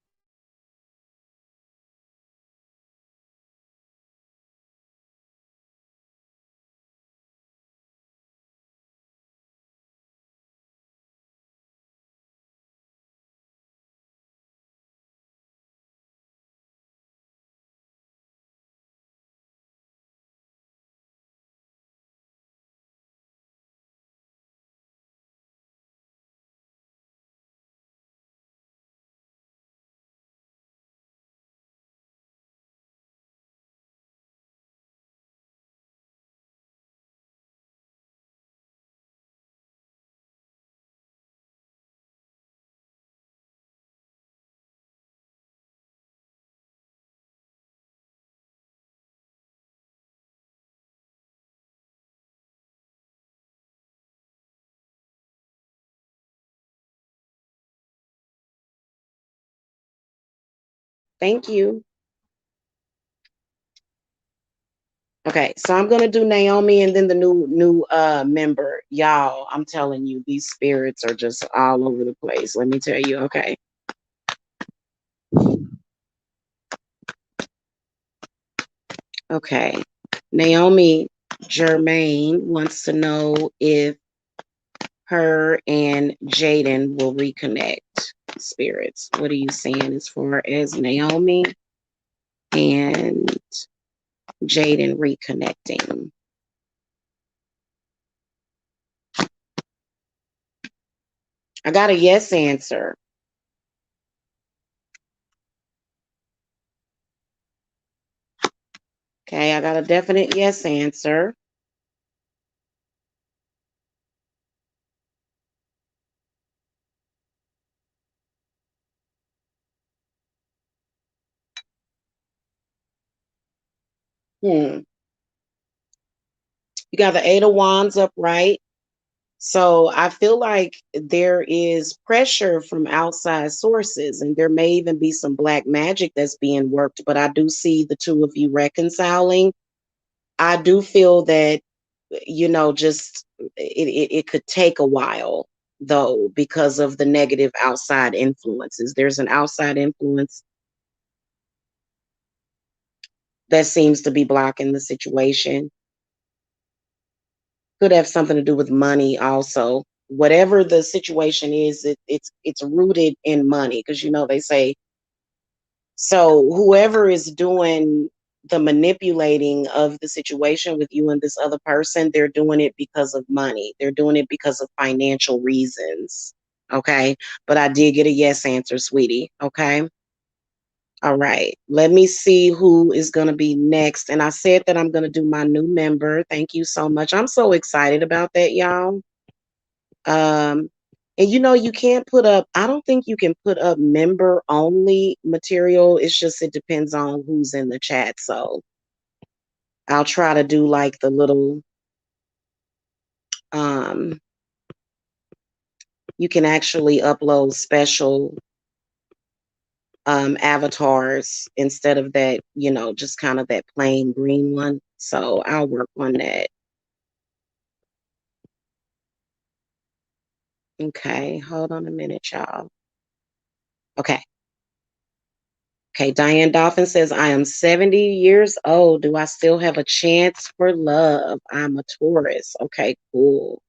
Thank you. Okay, so I'm gonna do Naomi and then the new member. Y'all, I'm telling you, these spirits are just all over the place. Let me tell you, okay. Okay. Naomi Germain wants to know if her and Jaden will reconnect. Spirits. What are you saying as far as Naomi and Jaden reconnecting? I got a yes answer. Okay, I got a definite yes answer. Hmm. You got the Eight of Wands upright. So I feel like there is pressure from outside sources, and there may even be some black magic that's being worked. But I do see the two of you reconciling. I do feel that, just it could take a while though because of the negative outside influences. There's an outside influence that seems to be blocking the situation. Could have something to do with money also. Whatever the situation is, it's rooted in money because they say so. Whoever is doing the manipulating of the situation with you and this other person, they're doing it because of money. They're doing it because of financial reasons. Okay, but I did get a yes answer, sweetie. Okay. All right. Let me see who is going to be next. And I said that I'm going to do my new member. Thank you so much. I'm so excited about that, y'all. Um, and you can't put up, I don't think you can put up member only material. It's just, it depends on who's in the chat. So I'll try to do like the little, um, you can actually upload special avatars instead of that, just kind of that plain green one. So I'll work on that. Okay, hold on a minute, y'all. Okay. Okay, Diane Dolphin says, I am 70 years old. Do I still have a chance for love? I'm a Taurus. Okay, cool.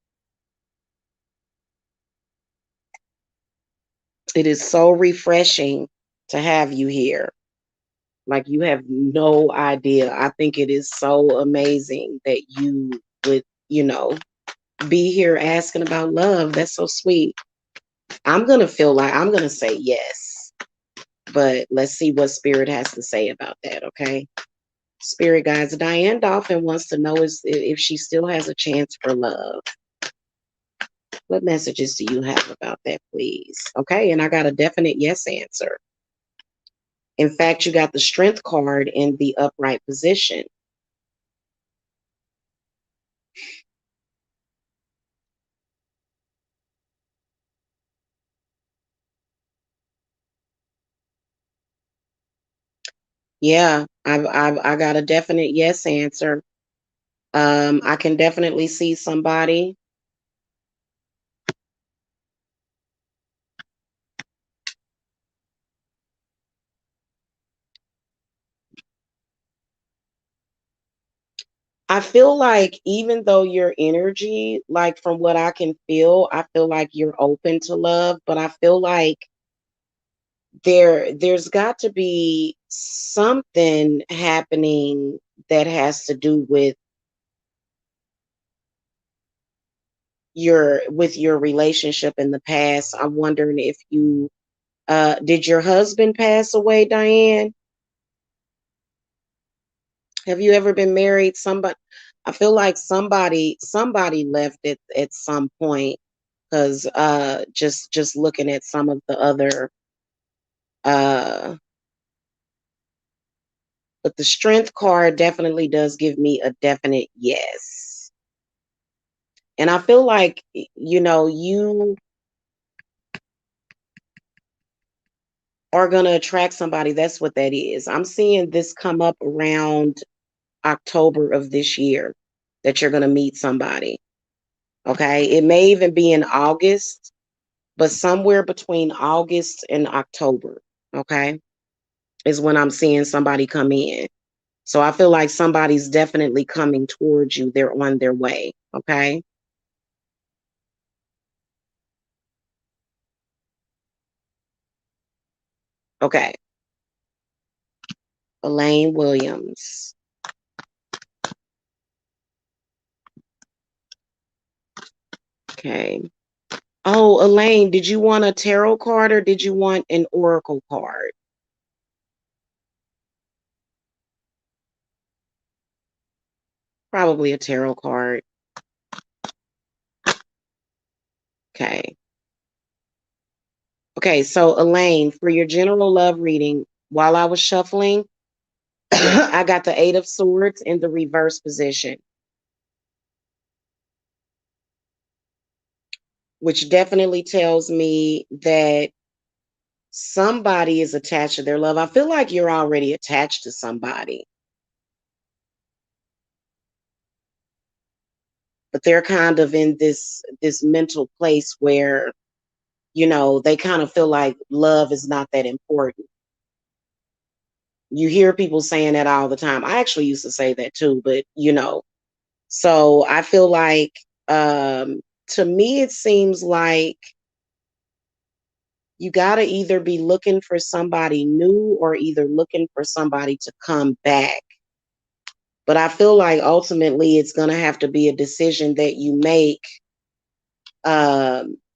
It is so refreshing to have you here. Like, you have no idea. I think it is so amazing that you would, you know, be here asking about love. That's so sweet. I'm going to feel like I'm going to say yes, but let's see what spirit has to say about that. Okay. Spirit guides, Diane Dolphin wants to know if she still has a chance for love. What messages do you have about that, please? Okay, and I got a definite yes answer. In fact, you got the strength card in the upright position. Yeah, I got a definite yes answer. I can definitely see somebody. I feel like even though your energy, like from what I can feel, I feel like you're open to love, but I feel like there's got to be something happening that has to do with your relationship in the past. I'm wondering if you did your husband pass away, Diane? Have you ever been married? Somebody, I feel like somebody left it at some point, because just looking at some of the other uh but the strength card definitely does give me a definite yes. And I feel like, you are going to attract somebody. That's what that is. I'm seeing this come up around October of this year, that you're going to meet somebody. Okay. It may even be in August, but somewhere between August and October. Okay. Is when I'm seeing somebody come in. So I feel like somebody's definitely coming towards you. They're on their way. Okay. Okay. Elaine Williams. Okay. Oh, Elaine, did you want a tarot card or did you want an oracle card? Probably a tarot card. Okay. Okay, so Elaine, for your general love reading, while I was shuffling, I got the Eight of Swords in the reverse position, which definitely tells me that somebody is attached to their love. I feel like you're already attached to somebody, but they're kind of in this mental place where, they kind of feel like love is not that important. You hear people saying that all the time. I actually used to say that too, but so I feel like, to me it seems like you got to either be looking for somebody new or either looking for somebody to come back. But I feel like ultimately it's going to have to be a decision that you make.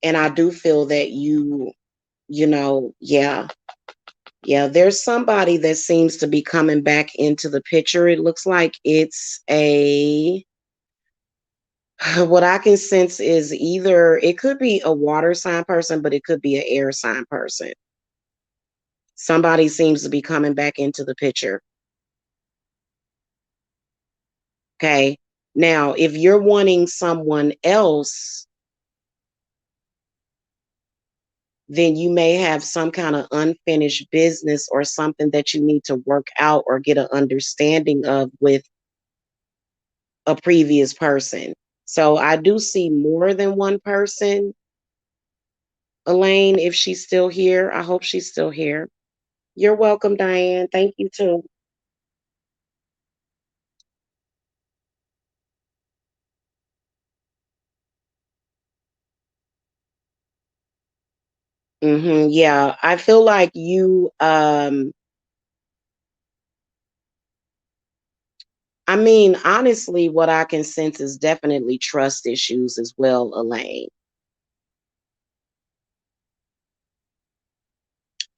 And I do feel that yeah, yeah, there's somebody that seems to be coming back into the picture. It looks like it's what I can sense is either it could be a water sign person, but it could be an air sign person. Somebody seems to be coming back into the picture. Okay. Now, if you're wanting someone else, then you may have some kind of unfinished business or something that you need to work out or get an understanding of with a previous person. So I do see more than one person. Elaine, if she's still here, I hope she's still here. You're welcome, Diane. Thank you too. Yeah, I feel like I mean, honestly, what I can sense is definitely trust issues as well, Elaine.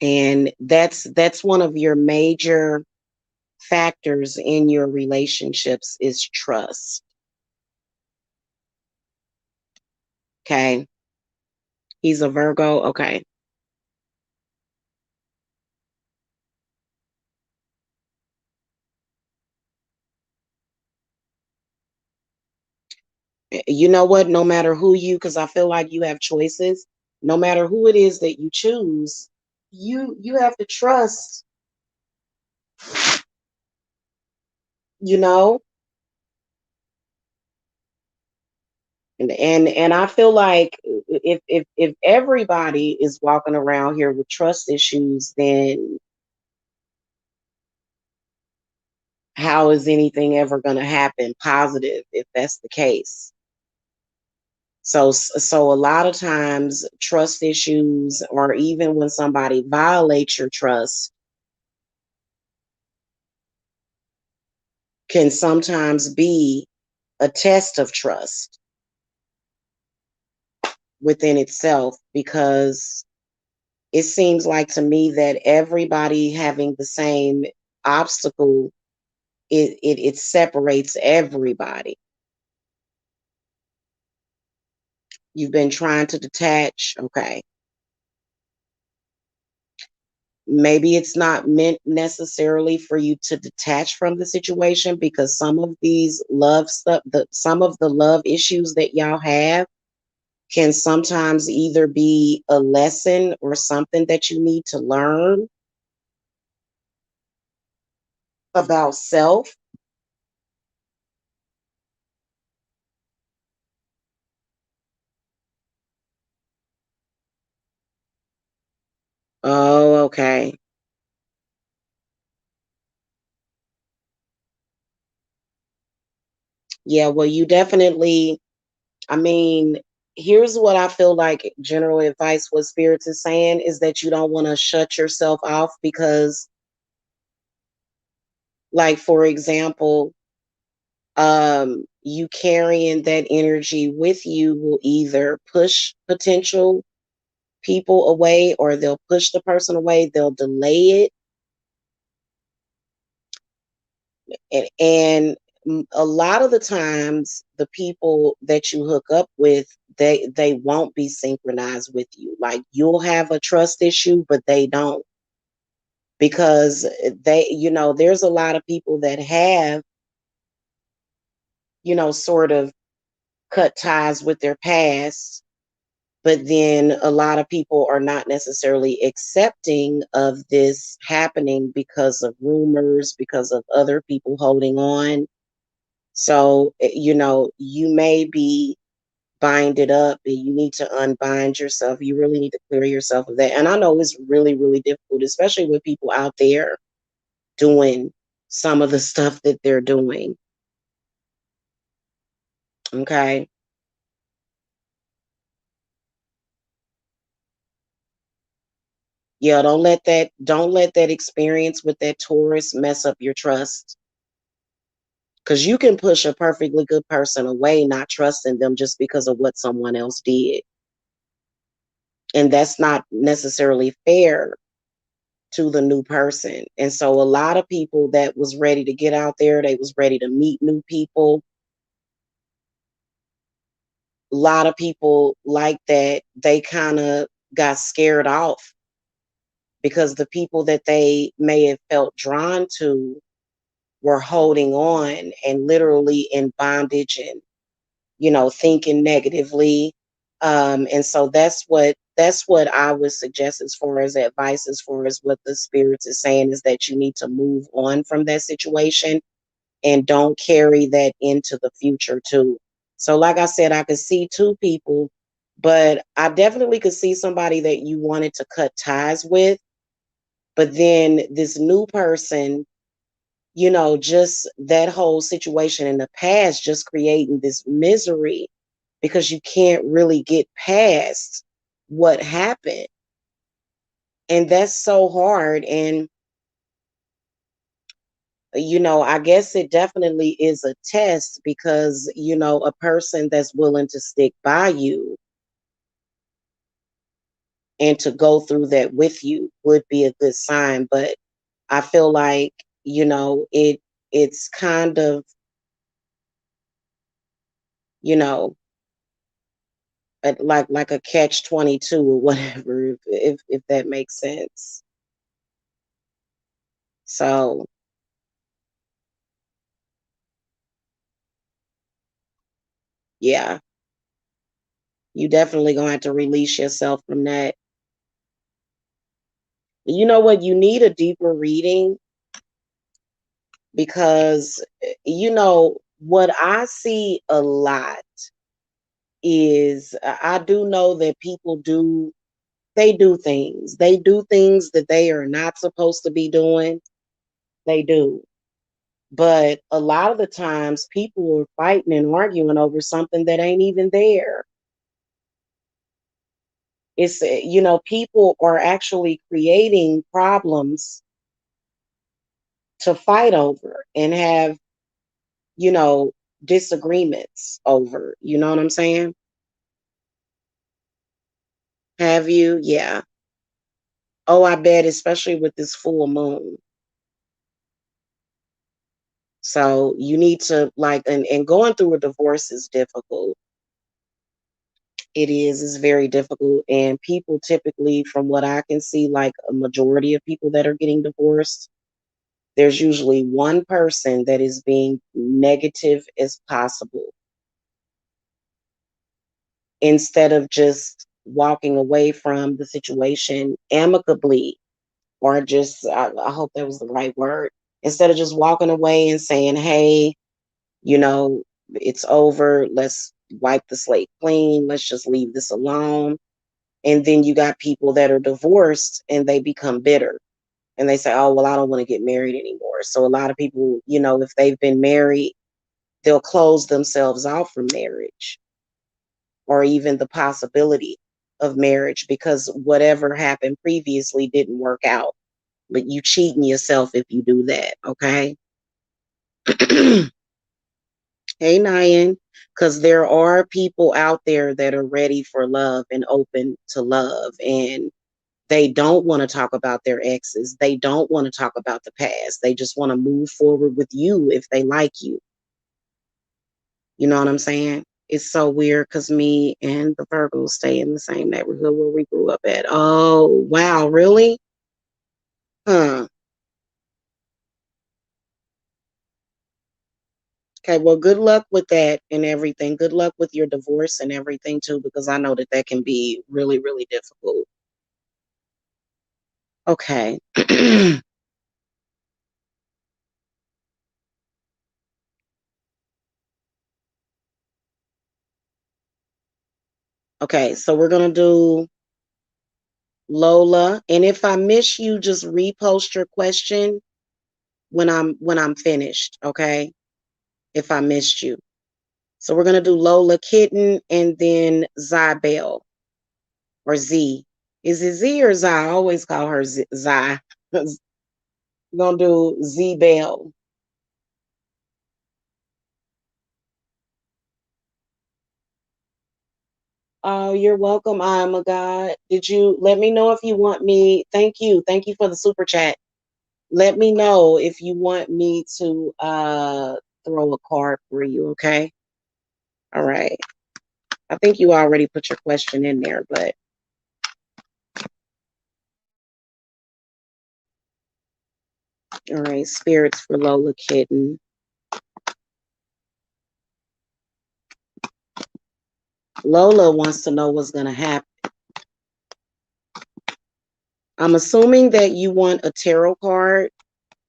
And that's one of your major factors in your relationships is trust. Okay. He's a Virgo. Okay. You know what? No matter who you, because I feel like you have choices, no matter who it is that you choose, you have to trust, you know? And I feel like if everybody is walking around here with trust issues, then how is anything ever going to happen positive if that's the case? So a lot of times trust issues, or even when somebody violates your trust, can sometimes be a test of trust within itself, because it seems like to me that everybody having the same obstacle, it separates everybody. You've been trying to detach. Okay. Maybe it's not meant necessarily for you to detach from the situation, because some of these love stuff, some of the love issues that y'all have can sometimes either be a lesson or something that you need to learn about self. Oh, okay. Yeah, well, you definitely, I mean, here's what I feel like general advice, what spirits is saying, is that you don't want to shut yourself off, because, like, for example, you carrying that energy with you will either push potential people away, or they'll push the person away, they'll delay it. And a lot of the times the people that you hook up with, they won't be synchronized with you. Like, you'll have a trust issue but they don't, because they, there's a lot of people that have, sort of cut ties with their past, but then a lot of people are not necessarily accepting of this happening because of rumors, because of other people holding on. So, you may be binded up and you need to unbind yourself. You really need to clear yourself of that. And I know it's really, really difficult, especially with people out there doing some of the stuff that they're doing. Okay. Yeah, don't let that experience with that Taurus mess up your trust. Because you can push a perfectly good person away, not trusting them just because of what someone else did. And that's not necessarily fair to the new person. And so a lot of people that was ready to get out there, they was ready to meet new people. A lot of people like that, they kind of got scared off, because the people that they may have felt drawn to were holding on and literally in bondage, and thinking negatively. And so that's what I would suggest as far as advice, as far as what the spirits is saying, is that you need to move on from that situation and don't carry that into the future too. So like I said, I could see two people, but I definitely could see somebody that you wanted to cut ties with, but then this new person, just that whole situation in the past just creating this misery, because you can't really get past what happened. And that's so hard. And, I guess it definitely is a test, because, a person that's willing to stick by you and to go through that with you would be a good sign. But I feel like it's kind of, you know, like a catch 22 or whatever, if that makes sense. So yeah, you definitely gonna have to release yourself from that. You know what? You need a deeper reading because what I see a lot is I do know that people do they do things. They do things that they are not supposed to be doing. They do. But a lot of the times people are fighting and arguing over something that ain't even there. It's, people are actually creating problems to fight over and have, you know, disagreements over. You know what I'm saying? Have you? Yeah. Oh, I bet, especially with this full moon. So you need to like, and going through a divorce is difficult. It's very difficult. And people typically, from what I can see, like a majority of people that are getting divorced, there's usually one person that is being negative as possible instead of just walking away from the situation amicably, or just, I hope that was the right word, instead of just walking away and saying, hey, you know, it's over. Let's wipe the slate clean. Let's just leave this alone. And then you got people that are divorced and they become bitter and they say, oh, well, I don't want to get married anymore. So a lot of people, if they've been married, they'll close themselves off from marriage or even the possibility of marriage because whatever happened previously didn't work out. But you cheating yourself if you do that, okay? Hey, Nyan, because there are people out there that are ready for love and open to love, and they don't want to talk about their exes. They don't want to talk about the past. They just want to move forward with you if they like you. You know what I'm saying? It's so weird because me and the Virgos stay in the same neighborhood where we grew up at. Oh, wow, really? Huh. Okay, well, good luck with that and everything. Good luck with your divorce and everything too, because I know that that can be really, really difficult. Okay. Okay, so we're gonna do Lola, and if I miss you, just repost your question when I'm finished. Okay, if I missed you. So we're gonna do Lola Kitten and then Zybel or Z. Is it Z or Z? I always call her Z. We're gonna do Z Bell. Oh, you're welcome. I'm a God. Did you let me know if you want me? Thank you. Thank you for the super chat. Let me know if you want me to throw a card for you, okay? All right. I think you already put your question in there, but all right, spirits for Lola Kitten. Lola wants to know what's gonna happen. I'm assuming that you want a tarot card,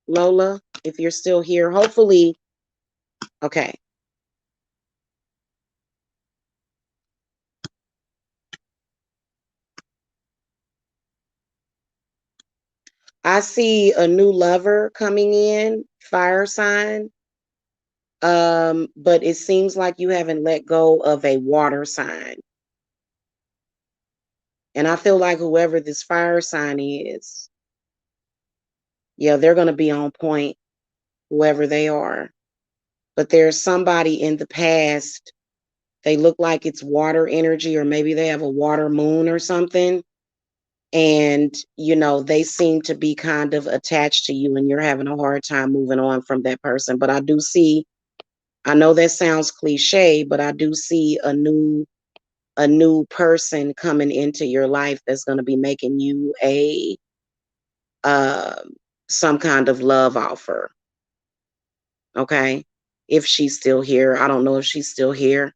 Lola, if you're still here. Hopefully, okay. I see a new lover coming in, fire sign. But it seems like you haven't let go of a water sign. And I feel like whoever this fire sign is, yeah, they're going to be on point, whoever they are. But there's somebody in the past, they look like it's water energy, or maybe they have a water moon or something. and they seem to be kind of attached to you, and you're having a hard time moving on from that person. But I do see, I know that sounds cliche, but I do see a new person coming into your life that's going to be making you a uh, some kind of love offer. Okay, if she's still here, I don't know if she's still here.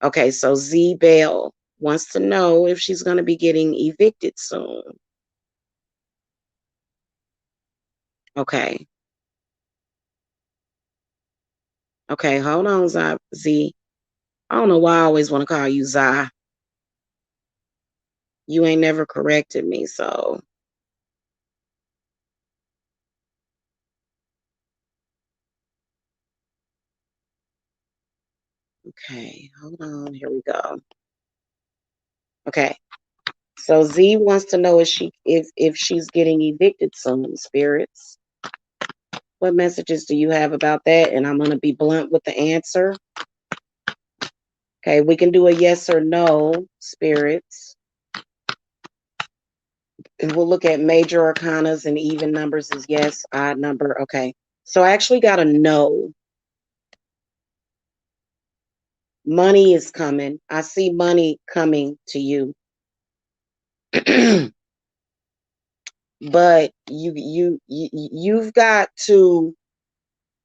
Okay, so Z Bell wants to know if she's going to be getting evicted soon. Okay. Okay, hold on, Z. I don't know why I always want to call you Zai. You ain't never corrected me, so okay, hold on. Here we go. Okay. So Z wants to know if she's getting evicted soon, spirits. What messages do you have about that? And I'm gonna be blunt with the answer. Okay, we can do a yes or no, spirits. And we'll look at major arcanas, and even numbers is yes, odd number. Okay. So I actually got a no. Money is coming. I see money coming to you. But you've got to,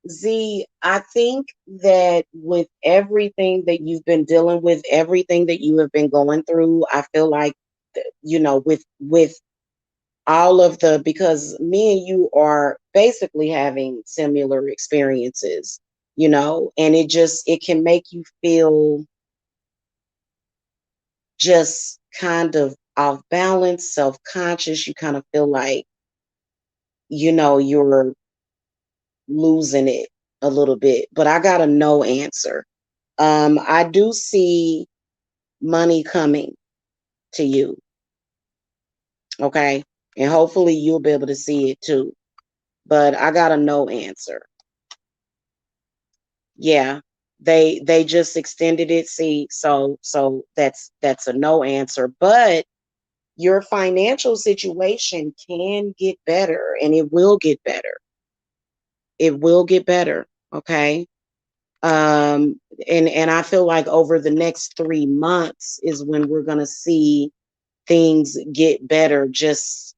Z, I think that with everything that you've been dealing with, everything that you have been going through, I feel like with all of the, because me and you are basically having similar experiences, and it can make you feel just kind of off balance, self-conscious. You kind of feel like, you're losing it a little bit. But I got a no answer. I do see money coming to you, okay? And hopefully you'll be able to see it too. But I got a no answer. Yeah. They just extended it. See, so that's a no answer. But your financial situation can get better, and it will get better. It will get better. Okay. Um, and I feel like over the next 3 months is when we're gonna see things get better, just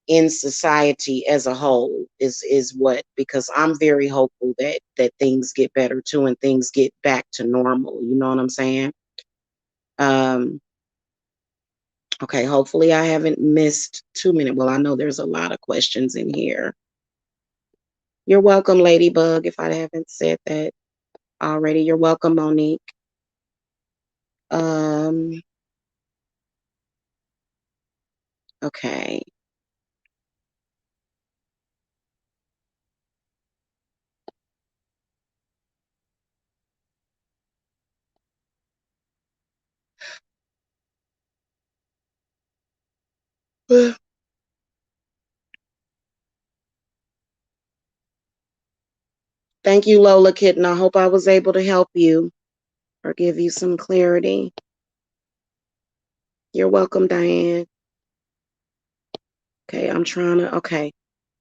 in society as a whole, is what, because I'm very hopeful that things get better too, and things get back to normal. You know what I'm saying? Um, okay, hopefully I haven't missed too many. Well, I know there's a lot of questions in here. You're welcome, Ladybug, if I haven't said that already. You're welcome, Monique. Um, okay. Thank you, Lola Kitten. I hope I was able to help you or give you some clarity. You're welcome, Diane. Okay, I'm trying to. Okay.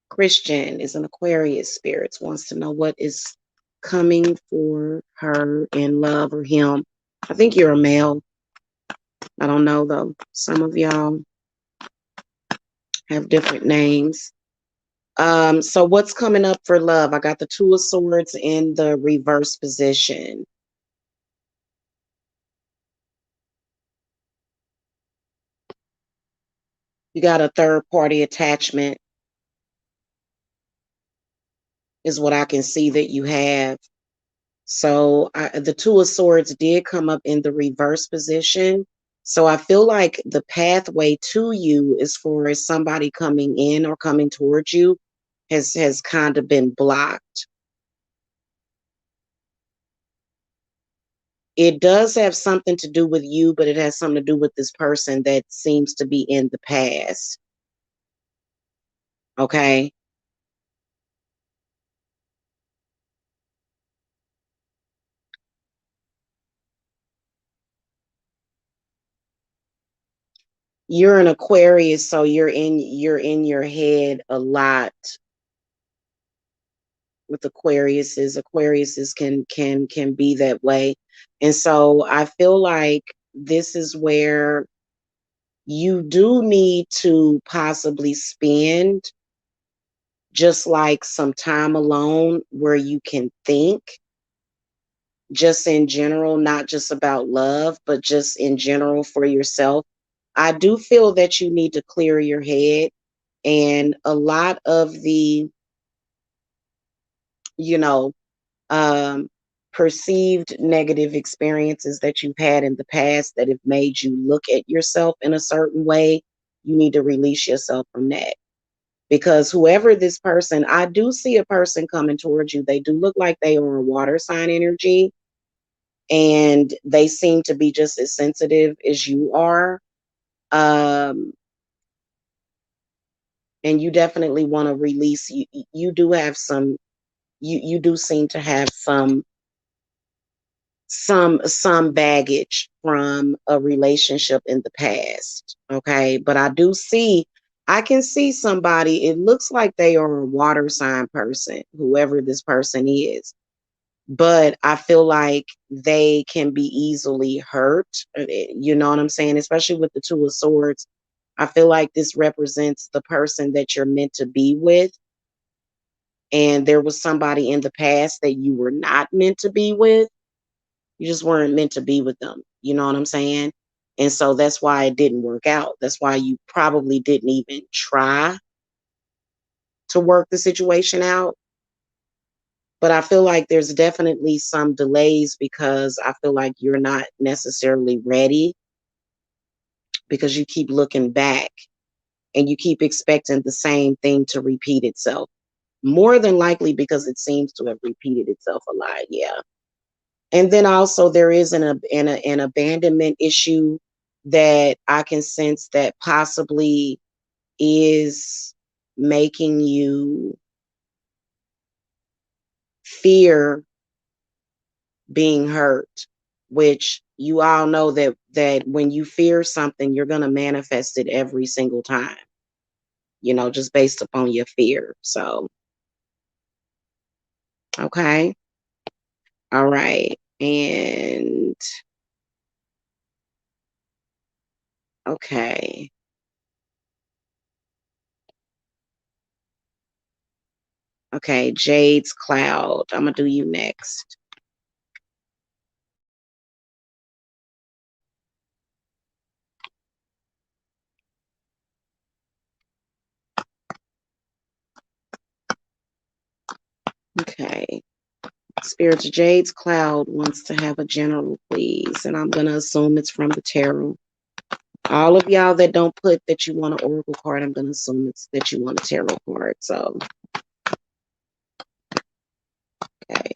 Christian is an Aquarius spirits, wants to know what is coming for her in love or him. I think you're a male. I don't know though. Some of y'all have different names. So what's coming up for love? I got the Two of Swords in the reverse position. You got a third party attachment, is what I can see that you have. So the Two of Swords did come up in the reverse position. So I feel like the pathway to you, as far as somebody coming in or coming towards you, has kind of been blocked. It does have something to do with you, but it has something to do with this person that seems to be in the past. Okay. You're an Aquarius, so you're in your head a lot with Aquariuses. Aquariuses can be that way. And so I feel like this is where you do need to possibly spend just like some time alone where you can think, just in general, not just about love, but just in general for yourself. I do feel that you need to clear your head, and a lot of the, you know, um, perceived negative experiences that you've had in the past that have made you look at yourself in a certain way, you need to release yourself from that. Because whoever this person, I do see a person coming towards you. They do look like they are a water sign energy, and they seem to be just as sensitive as you are. Um, and you definitely want to release. You do have some. You do seem to have some baggage from a relationship in the past. Okay, but I can see somebody. It looks like they are a water sign person, whoever this person is. But I feel like they can be easily hurt. You know what I'm saying? Especially with the Two of Swords. I feel like this represents the person that you're meant to be with. And there was somebody in the past that you were not meant to be with. You just weren't meant to be with them. You know what I'm saying? And so that's why it didn't work out. That's why you probably didn't even try to work the situation out. But I feel like there's definitely some delays because I feel like you're not necessarily ready, because you keep looking back and you keep expecting the same thing to repeat itself. More than likely because it seems to have repeated itself a lot. Yeah. And then also there is an abandonment issue that I can sense that possibly is making you fear being hurt, which you all know that when you fear something, you're going to manifest it every single time, just based upon your fear. So, okay. All right. And okay. Okay, Jade's Cloud. I'm going to do you next. Okay. Spirits, Jade's Cloud wants to have a general, please. And I'm going to assume it's from the tarot. All of y'all that don't put that you want an oracle card, I'm going to assume it's that you want a tarot card. So, okay.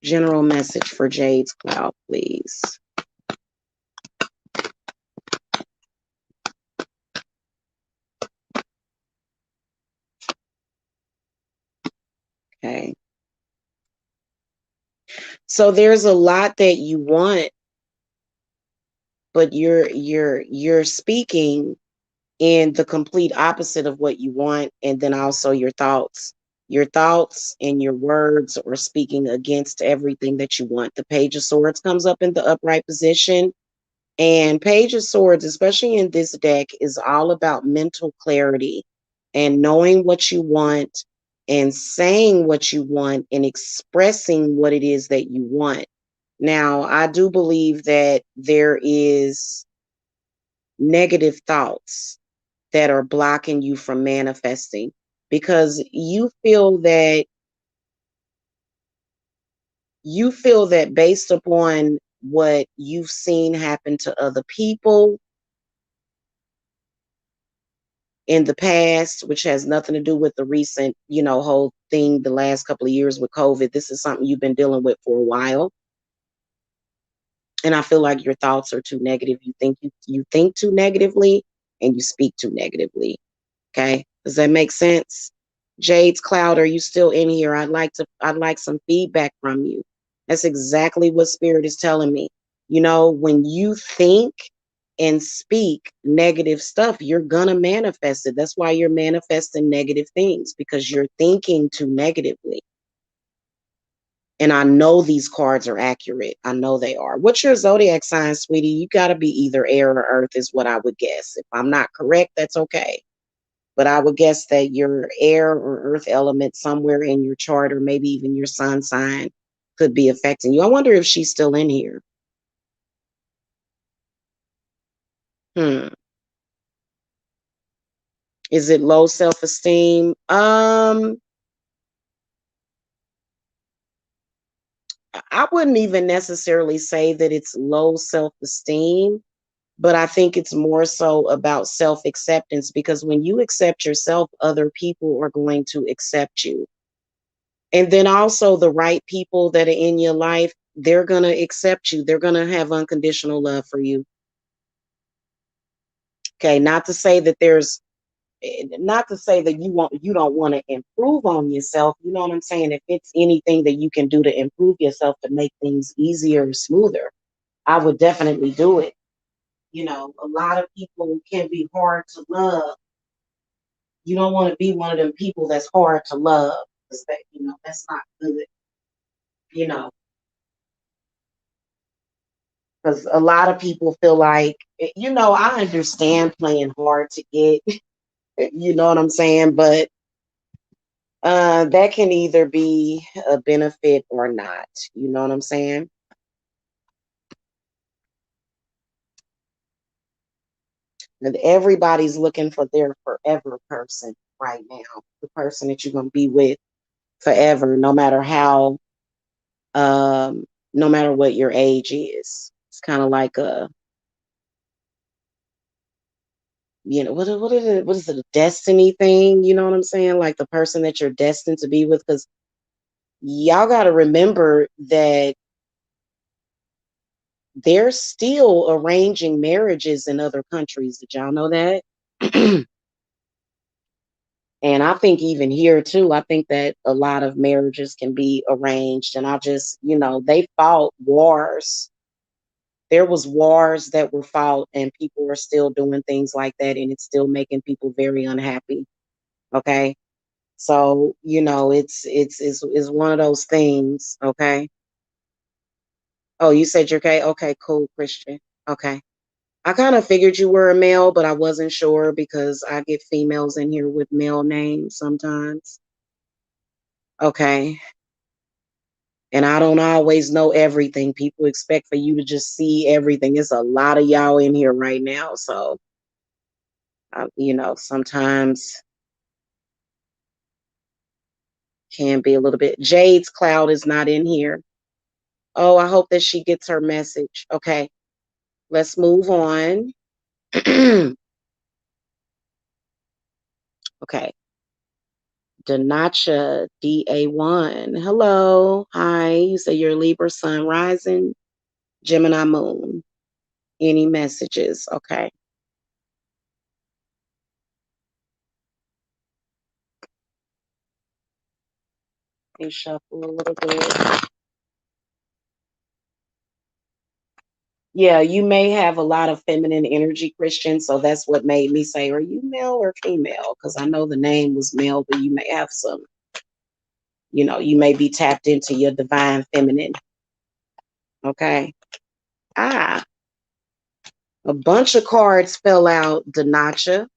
General message for Jade's Cloud, please. Okay. So there's a lot that you want, but you're speaking in the complete opposite of what you want, and then also your thoughts. Your thoughts and your words are speaking against everything that you want. The Page of Swords comes up in the upright position. And Page of Swords, especially in this deck, is all about mental clarity and knowing what you want and saying what you want and expressing what it is that you want. Now, I do believe that there is negative thoughts that are blocking you from manifesting, because you feel that based upon what you've seen happen to other people in the past, which has nothing to do with the recent, whole thing the last couple of years with COVID. This is something you've been dealing with for a while. And I feel like your thoughts are too negative. You think too negatively and you speak too negatively. Okay. Does that make sense? Jade's Cloud, are you still in here? I'd like some feedback from you. That's exactly what Spirit is telling me. When you think and speak negative stuff, you're gonna manifest it. That's why you're manifesting negative things, because you're thinking too negatively. And I know these cards are accurate. I know they are. What's your zodiac sign, sweetie? You got to be either air or earth, is what I would guess. If I'm not correct, that's okay. But I would guess that your air or earth element somewhere in your chart, or maybe even your sun sign, could be affecting you. I wonder if she's still in here. Hmm. Is it low self-esteem? I wouldn't even necessarily say that it's low self-esteem, but I think it's more so about self-acceptance, because when you accept yourself, other people are going to accept you. And then also the right people that are in your life, they're going to accept you. They're going to have unconditional love for you. Okay, not to say that you don't want to improve on yourself. You know what I'm saying? If it's anything that you can do to improve yourself to make things easier or smoother, I would definitely do it. You know, a lot of people can be hard to love. You don't want to be one of them people that's hard to love, because that's not good. You know, because a lot of people feel like, I understand playing hard to get, you know what I'm saying, but that can either be a benefit or not. You know what I'm saying? And everybody's looking for their forever person right now, the person that you're gonna be with forever, um, no matter what your age is. It's kind of like what is it, a destiny thing? You know what I'm saying? Like the person that you're destined to be with, because y'all got to remember that they're still arranging marriages in other countries. Did y'all know that? And I think even here too, I think that a lot of marriages can be arranged. And they fought wars. There was wars that were fought, and people are still doing things like that, and it's still making people very unhappy. Okay. So, it's one of those things. Okay. Oh, you said you're okay. Okay, cool, Christian. Okay. I kind of figured you were a male, but I wasn't sure because I get females in here with male names sometimes. Okay. And I don't always know everything. People expect for you to just see everything. It's a lot of y'all in here right now. So, sometimes can be a little bit. Jade's Cloud is not in here. Oh, I hope that she gets her message. Okay. Let's move on. Okay. Danacha DA1. Hello. Hi. You say you're Libra Sun Rising, Gemini Moon. Any messages? Okay. Let me shuffle a little bit. Yeah, you may have a lot of feminine energy, Christian. So that's what made me say, are you male or female? Because I know the name was male, but you may have some, you may be tapped into your divine feminine. Okay. Ah, a bunch of cards fell out, Danacha.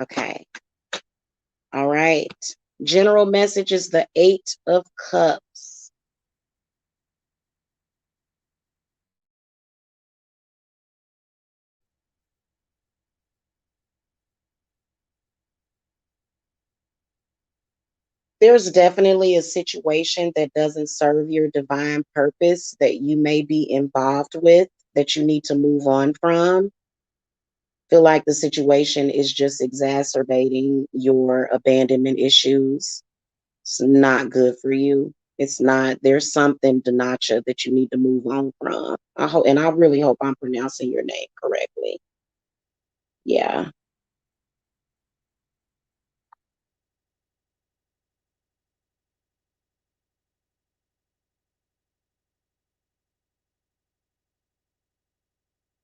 Okay. All right. General message is the Eight of Cups. There's definitely a situation that doesn't serve your divine purpose that you may be involved with, that you need to move on from. Feel like the situation is just exacerbating your abandonment issues. It's not good for you. It's not, there's something, Danacha, that you need to move on from. And I really hope I'm pronouncing your name correctly. Yeah.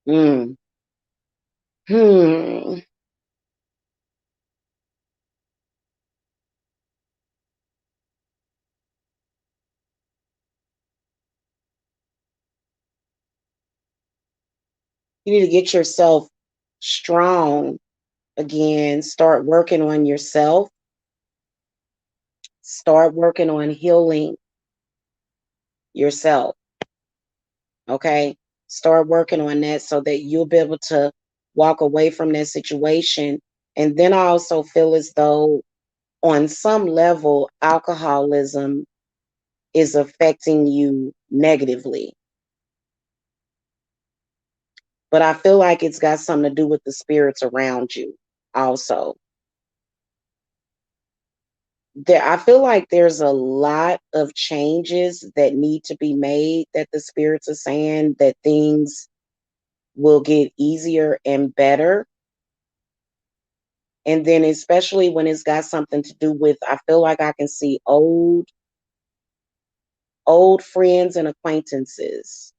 Mm. Hmm. You need to get yourself strong again. Start working on yourself. Start working on healing yourself. Okay. Start working on that so that you'll be able to walk away from that situation. And then I also feel as though, on some level, alcoholism is affecting you negatively. But I feel like it's got something to do with the spirits around you also. I feel like there's a lot of changes that need to be made, that the spirits are saying that things will get easier and better. And then especially when it's got something to do with, I feel like I can see old friends and acquaintances,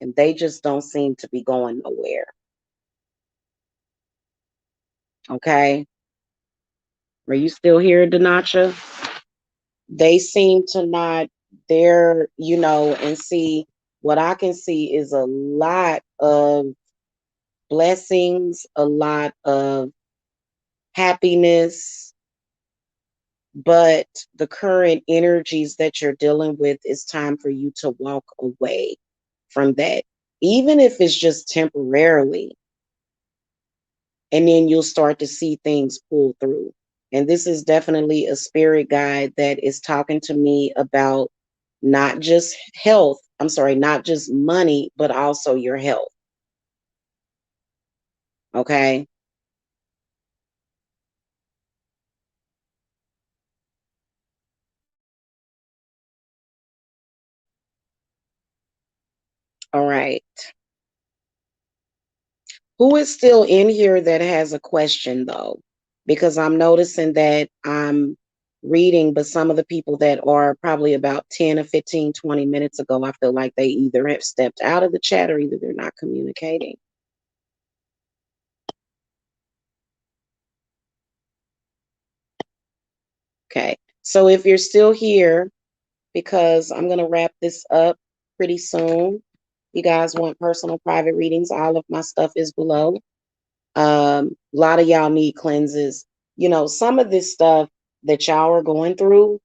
and they just don't seem to be going nowhere. Okay. Are you still here, Denacha? They seem to not, they're, and see, what I can see is a lot of blessings, a lot of happiness, but the current energies that you're dealing with, it's time for you to walk away from that, even if it's just temporarily. And then you'll start to see things pull through. And this is definitely a spirit guide that is talking to me about not just health, I'm sorry, not just money, but also your health. Okay. All right. Who is still in here that has a question though? Because I'm noticing that I'm reading, but some of the people that are probably about 10 or 15, 20 minutes ago, I feel like they either have stepped out of the chat or either they're not communicating. Okay. So if you're still here, because I'm going to wrap this up pretty soon. You guys want personal private readings, all of my stuff is below. A lot of y'all need cleanses. Some of this stuff that y'all are going through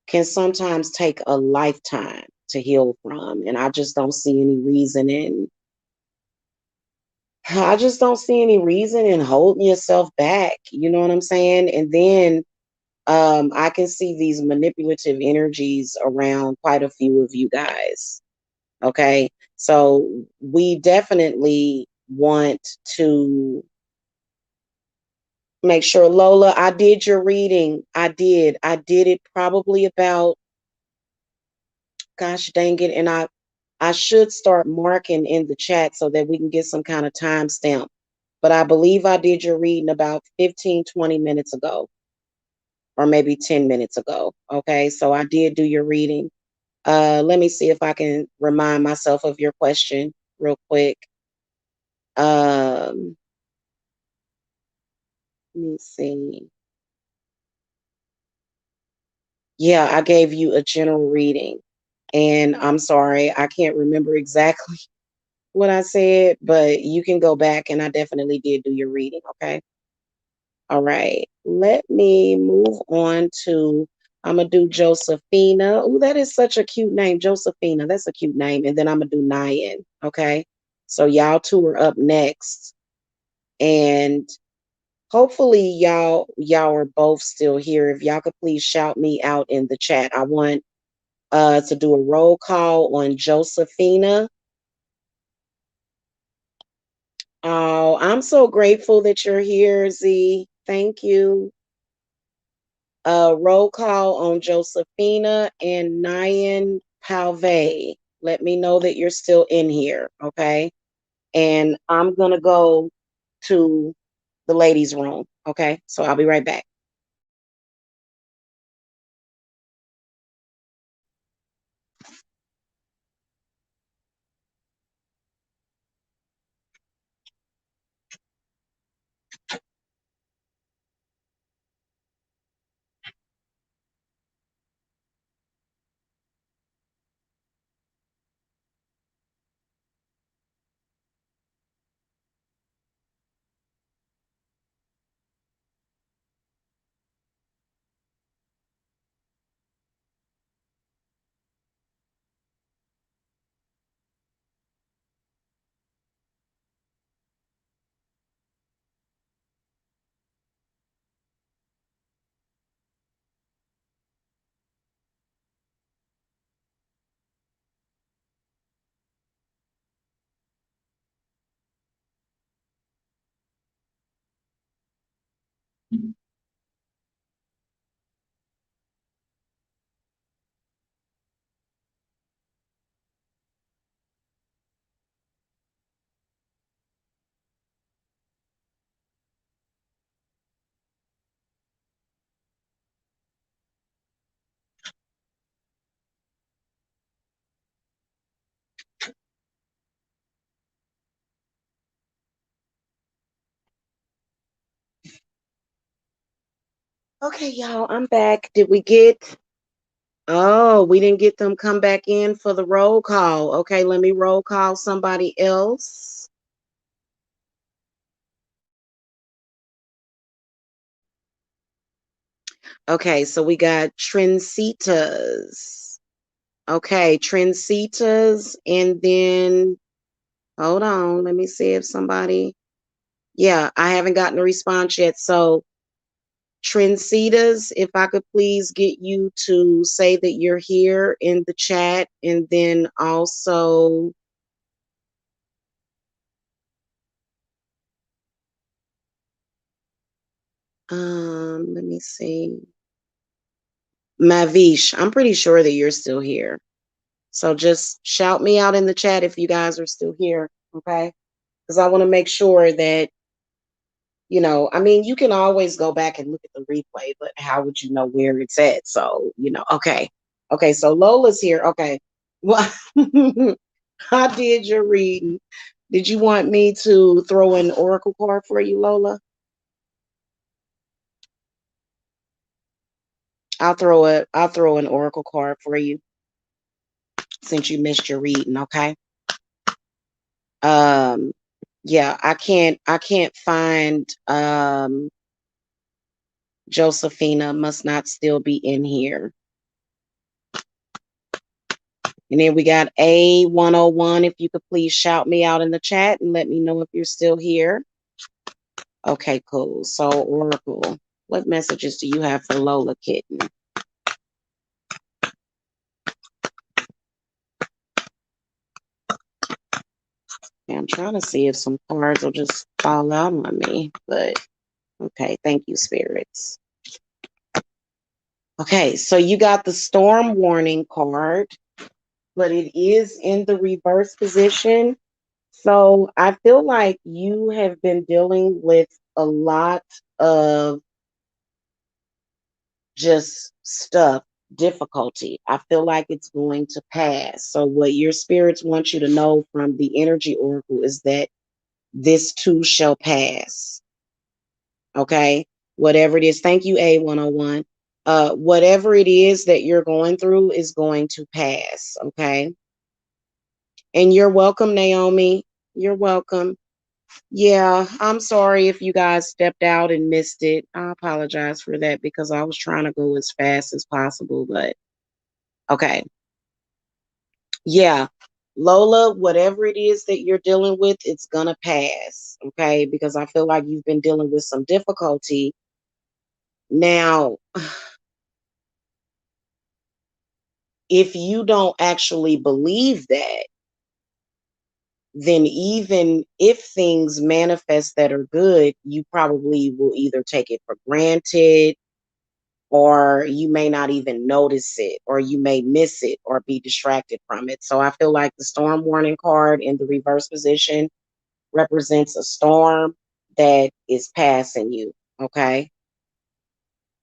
can sometimes take a lifetime to heal from. And I just don't see any reason in holding yourself back. You know what I'm saying? And then I can see these manipulative energies around quite a few of you guys. Okay. So we definitely want to make sure, Lola, I did your reading. I did. I did it probably about, gosh dang it. And I should start marking in the chat so that we can get some kind of timestamp. But I believe I did your reading about 15, 20 minutes ago, or maybe 10 minutes ago. Okay. So I did do your reading. Let me see if I can remind myself of your question real quick. Um, let me see. Yeah, I gave you a general reading. And I'm sorry, I can't remember exactly what I said, but you can go back and I definitely did do your reading. Okay. All right. Let me move on to, I'm going to do Josephina. Oh, that is such a cute name. Josephina. That's a cute name. And then I'm going to do Nyan. Okay. So y'all two are up next. And hopefully y'all are both still here. If y'all could please shout me out in the chat. I want to do a roll call on Josephina. Oh, I'm so grateful that you're here, Z. Thank you. Roll call on Josephina and Nyan Palve. Let me know that you're still in here, okay? And I'm gonna go to the ladies' room, okay? So I'll be right back. Okay, y'all, I'm back. Did we get? Oh, we didn't get them come back in for the roll call. Okay, let me roll call somebody else. Okay, so we got Trencitas. Okay, Trencitas, and then hold on, let me see if somebody. Yeah, I haven't gotten a response yet. So Trencitas, if I could please get you to say that you're here in the chat, and then also let me see. Mavish, I'm pretty sure that you're still here. So just shout me out in the chat if you guys are still here, okay? Because I want to make sure that, I mean, you can always go back and look at the replay, but how would you know where it's at? So, okay. Okay, so Lola's here. Okay. Well, I did your reading. Did you want me to throw an oracle card for you, Lola? I'll throw an oracle card for you since you missed your reading, okay? Um yeah, I can't find Josephina must not still be in here. And then we got A101. If you could please shout me out in the chat and let me know if you're still here. Okay, cool. So Oracle, what messages do you have for Lola Kitten? Yeah, I'm trying to see if some cards will just fall out on me, but okay, thank you, spirits. Okay, so you got the storm warning card, but it is in the reverse position. So I feel like you have been dealing with a lot of just stuff, difficulty. I feel like it's going to pass. So what your spirits want you to know from the energy oracle is that this too shall pass. Okay? Whatever it is. Thank you, A101. Whatever it is that you're going through is going to pass. Okay? And you're welcome, Naomi. You're welcome. Yeah, I'm sorry if you guys stepped out and missed it. I apologize for that because I was trying to go as fast as possible, but okay. Yeah. Lola, whatever it is that you're dealing with, it's gonna pass. Okay, because I feel like you've been dealing with some difficulty. Now, if you don't actually believe that, then even if things manifest that are good, you probably will either take it for granted, or you may not even notice it, or you may miss it or be distracted from it. So I feel like the storm warning card in the reverse position represents a storm that is passing you. Okay.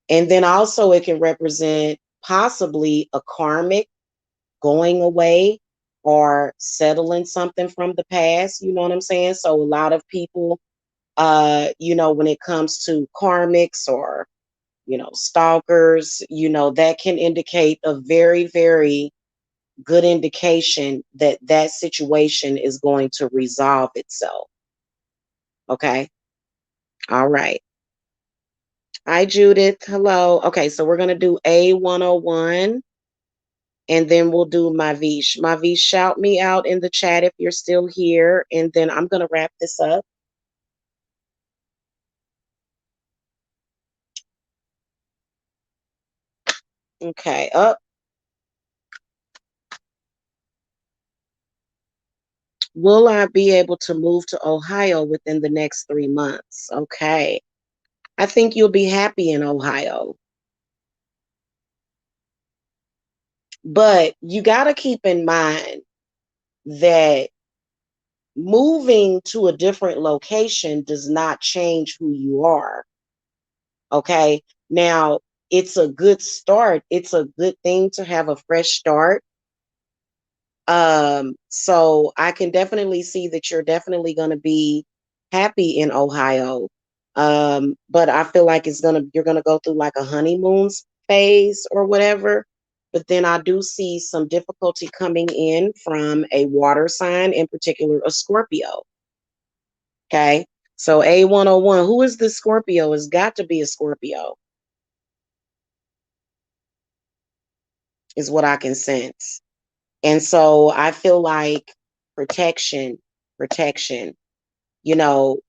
And then also it can represent possibly a karmic going away or settling something from the past. You know what I'm saying? So a lot of people, when it comes to karmics or stalkers, that can indicate a very, very good indication that that situation is going to resolve itself. Okay. All right. Hi, Judith. Hello. Okay. So we're going to do A101 and then we'll do Mavish. Mavish, shout me out in the chat if you're still here. And then I'm going to wrap this up. Okay. Up. Will I be able to move to Ohio within the next 3 months? Okay. I think you'll be happy in Ohio. But you got to keep in mind that moving to a different location does not change who you are. Okay. Now, it's a good start. It's a good thing to have a fresh start. So I can definitely see that you're definitely going to be happy in Ohio. But I feel like you're gonna go through like a honeymoon phase or whatever. But then I do see some difficulty coming in from a water sign, in particular a Scorpio. Okay. So A101, who is this Scorpio? It's got to be a Scorpio, is what I can sense. And so I feel like protection, protection, you know,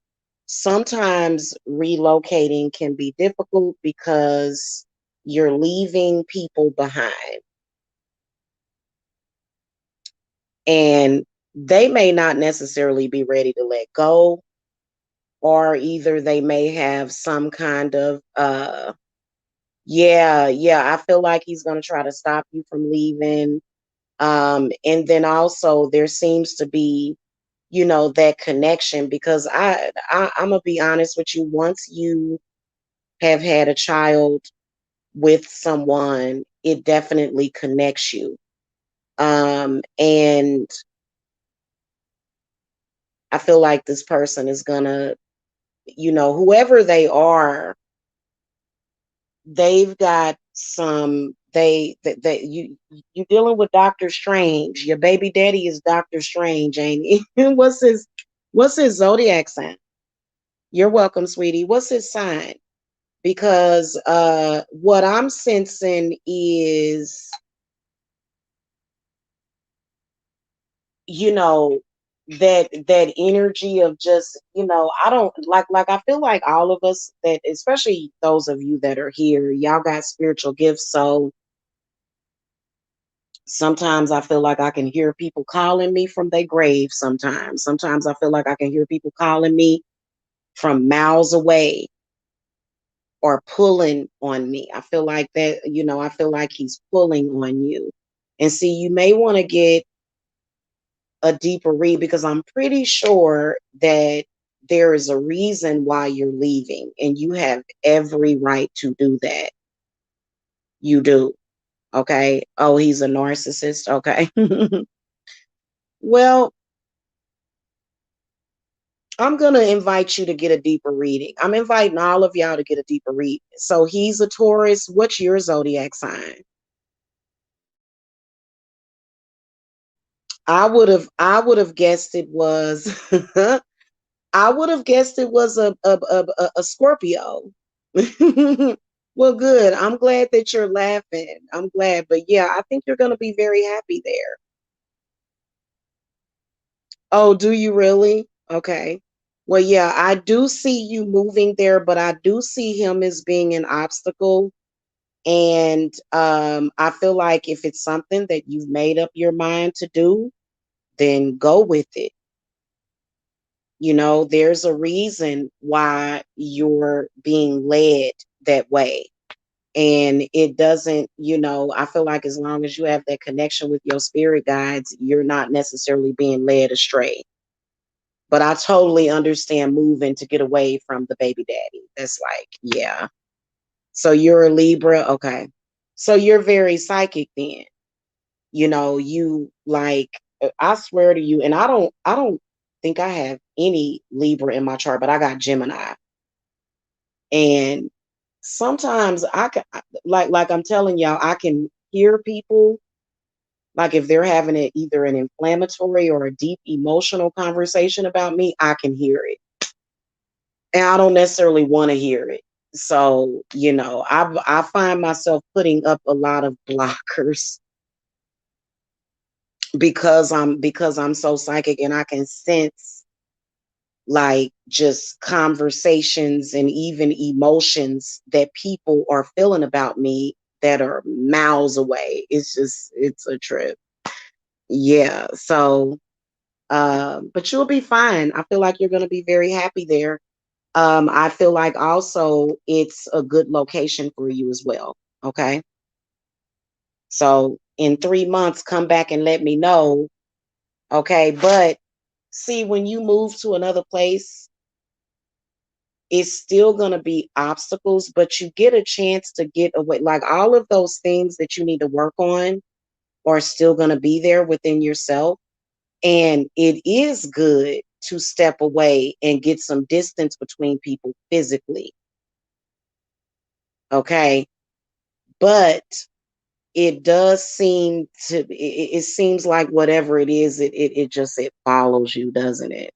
sometimes relocating can be difficult because you're leaving people behind, and they may not necessarily be ready to let go, or either they may have some kind of yeah, I feel like he's going to try to stop you from leaving. And then also there seems to be, that connection, because I'm gonna be honest with you. Once you have had a child with someone, it definitely connects you. And I feel like this person is gonna, whoever they are, they've got some that you dealing with Doctor Strange. Your baby daddy is Doctor Strange, ain't he? What's his zodiac sign? You're welcome, sweetie. What's his sign? Because what I'm sensing is, you know, that energy of just, I don't like I feel like all of us, that especially those of you that are here, y'all got spiritual gifts. So sometimes I feel like I can hear people calling me from their grave. Sometimes I feel like I can hear people calling me from miles away, or pulling on me. I feel like that, I feel like he's pulling on you. And see, you may want to get a deeper read, because I'm pretty sure that there is a reason why you're leaving, and you have every right to do that. You do. Okay. Oh, he's a narcissist. Okay. Well, I'm going to invite you to get a deeper reading. I'm inviting all of y'all to get a deeper read. So he's a Taurus. What's your zodiac sign? I would have guessed it was I would have guessed it was a Scorpio. Well, good. I'm glad that you're laughing. I'm glad. But yeah, I think you're going to be very happy there. Oh, do you really? Okay. Well, yeah, I do see you moving there, but I do see him as being an obstacle. And I feel like if it's something that you've made up your mind to do, then go with it. There's a reason why you're being led that way. And it doesn't, I feel like as long as you have that connection with your spirit guides, you're not necessarily being led astray. But I totally understand moving to get away from the baby daddy. That's like, yeah. So you're a Libra. Okay. So you're very psychic then. You like, I swear to you, and I don't think I have any Libra in my chart, but I got Gemini. And sometimes I can, like I'm telling y'all, I can hear people, like if they're having either an inflammatory or a deep emotional conversation about me, I can hear it. And I don't necessarily want to hear it. So, I find myself putting up a lot of blockers because I'm so psychic, and I can sense like just conversations and even emotions that people are feeling about me that are miles away. It's a trip. Yeah. So, but you'll be fine. I feel like you're going to be very happy there. I feel like also it's a good location for you as well. Okay. So in 3 months, come back and let me know. Okay. But see, when you move to another place, it's still going to be obstacles, but you get a chance to get away. Like all of those things that you need to work on are still going to be there within yourself. And it is good to step away and get some distance between people physically. Okay. But it does seem to, it seems like whatever it is, it just, it follows you, doesn't it?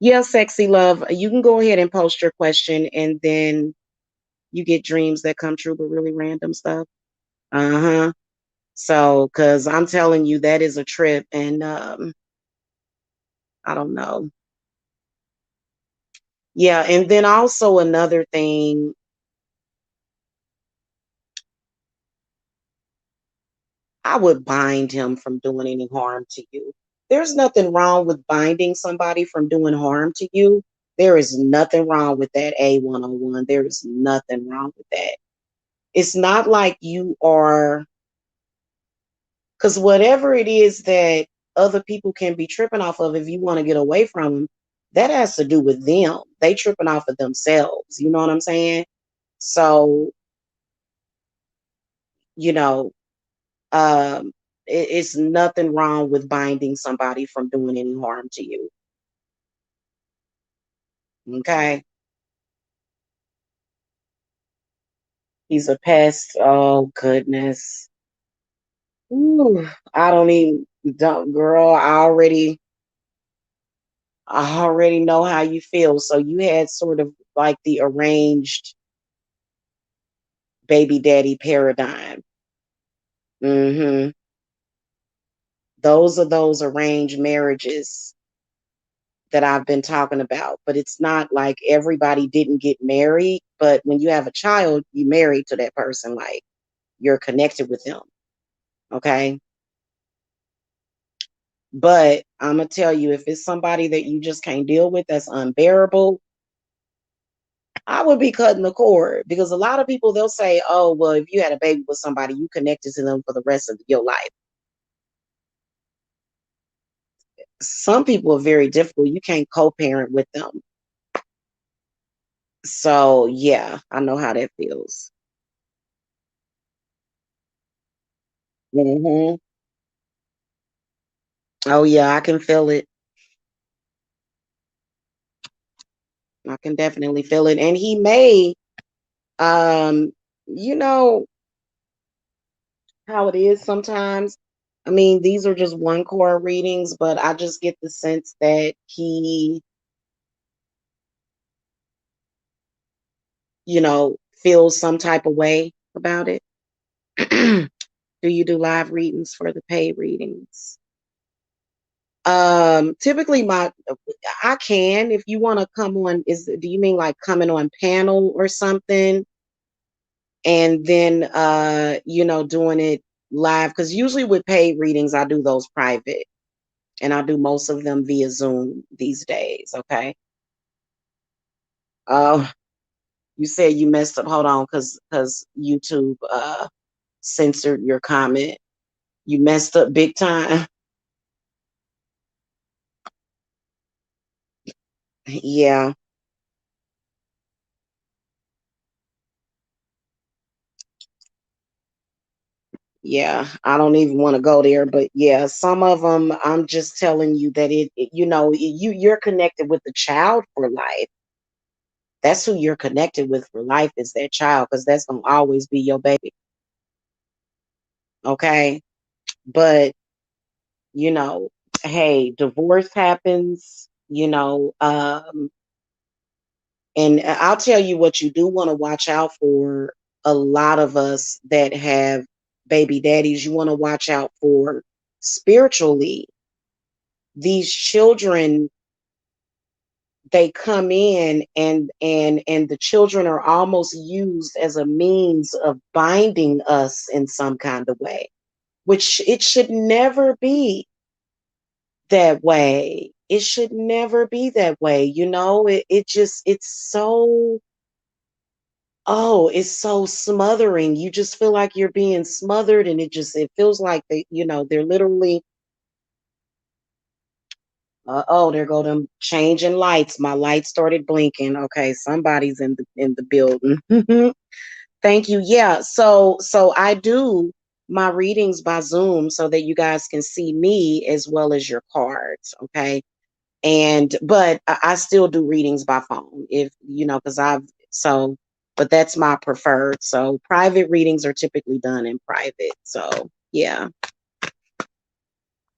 Yeah, sexy love. You can go ahead and post your question, and then you get dreams that come true, but really random stuff. Uh-huh. So, because I'm telling you, that is a trip. And I don't know. Yeah. And then also another thing, I would bind him from doing any harm to you. There's nothing wrong with binding somebody from doing harm to you. There is nothing wrong with that, A101. There is nothing wrong with that. It's not like you are, because whatever it is that other people can be tripping off of, if you want to get away from them, that has to do with them. They tripping off of themselves. You know what I'm saying? So, you know, it's nothing wrong with binding somebody from doing any harm to you. Okay. He's a pest. Oh goodness. Ooh, I don't even, don't, girl. I already know how you feel. So you had sort of like the arranged baby daddy paradigm. Hmm. Those are those arranged marriages that I've been talking about. But it's not like everybody didn't get married. But when you have a child, you married to that person. Like you're connected with them. Okay. But I'm gonna tell you, if it's somebody that you just can't deal with, that's unbearable, I would be cutting the cord, because a lot of people, they'll say, "Oh, well, if you had a baby with somebody, you connected to them for the rest of your life." Some people are very difficult. You can't co-parent with them. So yeah, I know how that feels. Hmm. Oh yeah, I can feel it. I can definitely feel it. And he may, um, you know how it is sometimes. I mean, these are just one core readings, but I just get the sense that he, feels some type of way about it. Do you do live readings for the paid readings? Typically I can, if you want to come on, do you mean like coming on panel or something? And then doing it live, because usually with paid readings, I do those private, and I do most of them via Zoom these days. Okay. Uh, you said you messed up. Hold on, because YouTube censored your comment. You messed up big time. Yeah, yeah. I don't even want to go there, but yeah, some of them, I'm just telling you that you're connected with the child for life. That's who you're connected with for life, is that child, because that's gonna always be your baby. Okay. But you know, hey, divorce happens, and I'll tell you what you do want to watch out for. A lot of us that have baby daddies, you want to watch out for spiritually. These children, they come in, and the children are almost used as a means of binding us in some kind of way, which it should never be that way. It should never be that way. It's so, oh, it's so smothering. You just feel like you're being smothered, and it feels like they're literally, oh, there go them changing lights. My light started blinking. Okay, somebody's in the building. Thank you. Yeah, so I do my readings by Zoom so that you guys can see me as well as your cards. Okay. But I still do readings by phone, if because but that's my preferred. So private readings are typically done in private. So yeah.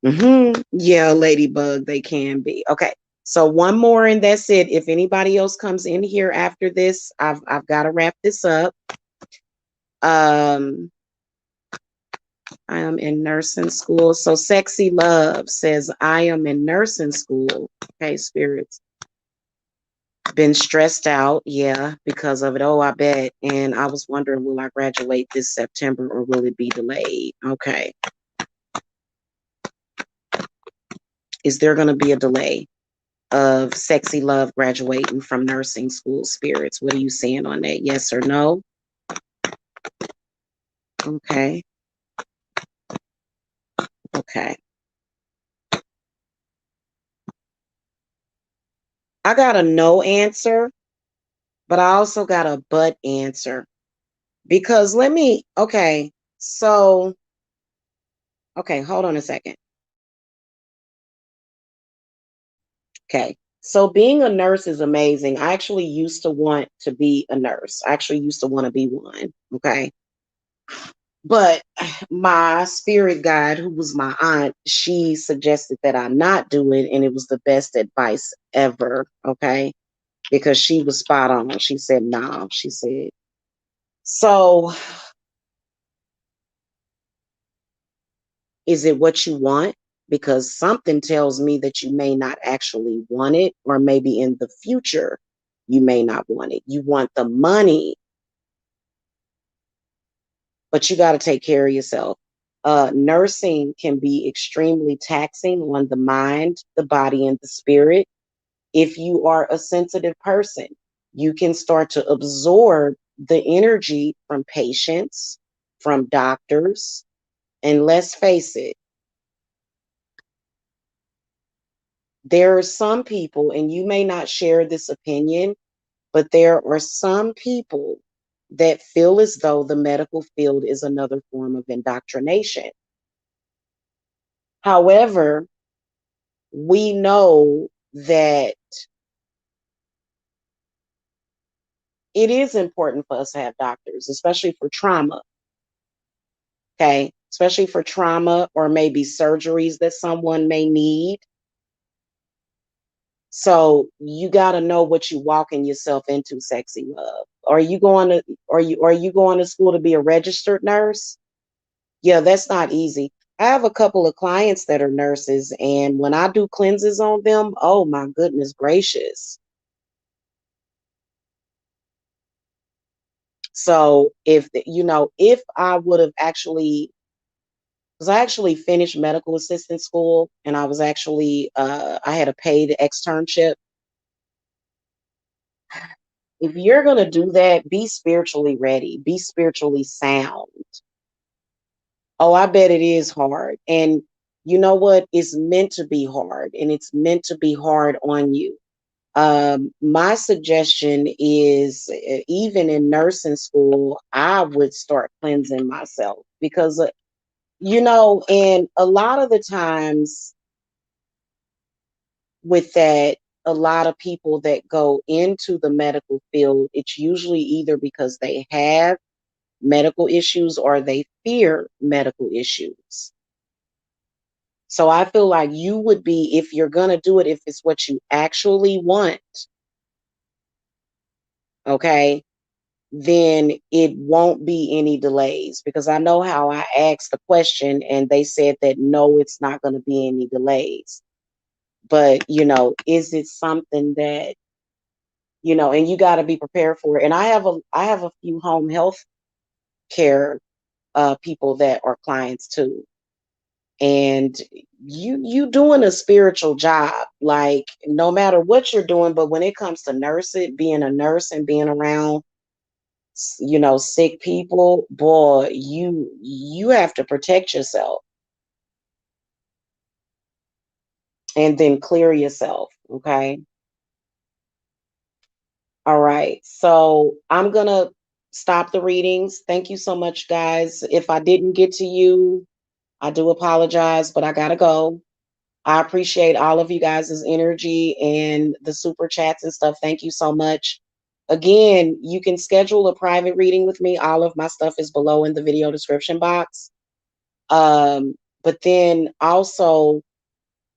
Yeah, Ladybug, they can be. Okay. So one more and that's it. If anybody else comes in here after this, I've got to wrap this up. Um I am in nursing school. So Sexy Love says, I am in nursing school. Okay, spirits. Been stressed out, yeah, because of it. Oh, I bet. And I was wondering, will I graduate this September or will it be delayed? Okay. Is there going to be a delay of Sexy Love graduating from nursing school, spirits? What are you saying on that? Yes or no? Okay. Okay. I got a no answer, but I also got a but answer. Because so, okay, hold on a second. Okay. So being a nurse is amazing. I actually used to want to be a nurse. I actually used to want to be one. Okay. But my spirit guide, who was my aunt, she suggested that I not do it. And it was the best advice ever. Okay. Because she was spot on. She said, no, she said. So is it what you want? Because something tells me that you may not actually want it, or maybe in the future, you may not want it. You want the money, but you got to take care of yourself. Nursing can be extremely taxing on the mind, the body, and the spirit. If you are a sensitive person, you can start to absorb the energy from patients, from doctors, and let's face it, there are some people, and you may not share this opinion, but there are some people that feel as though the medical field is another form of indoctrination. However, we know that it is important for us to have doctors, especially for trauma. Okay. Especially for trauma or maybe surgeries that someone may need. So you got to know what you walking yourself into, Sexy Love. Are you going to school to be a registered nurse? Yeah, that's not easy. I have a couple of clients that are nurses, and when I do cleanses on them, oh my goodness gracious. So if I would have actually, because I actually finished medical assistant school, and I was actually I had a paid externship. If you're gonna do that, be spiritually ready, be spiritually sound. Oh, I bet it is hard. And you know what? It's meant to be hard, and it's meant to be hard on you. My suggestion is, even in nursing school, I would start cleansing myself because, and a lot of the times with that, a lot of people that go into the medical field, it's usually either because they have medical issues or they fear medical issues. So I feel like you would be, if you're going to do it, if it's what you actually want, okay, then it won't be any delays, because I know how I asked the question and they said that no, it's not going to be any delays. But, is it something that, and you got to be prepared for it. And I have a few home health care people that are clients too. And you doing a spiritual job, like no matter what you're doing, but when it comes to nursing, being a nurse and being around sick people, boy, you have to protect yourself and then clear yourself. Okay. All right. So I'm gonna stop the readings. Thank you so much, guys. If I didn't get to you, I do apologize, but I gotta go. I appreciate all of you guys' energy and the super chats and stuff. Thank you so much. Again, you can schedule a private reading with me. All of my stuff is below in the video description box. But then also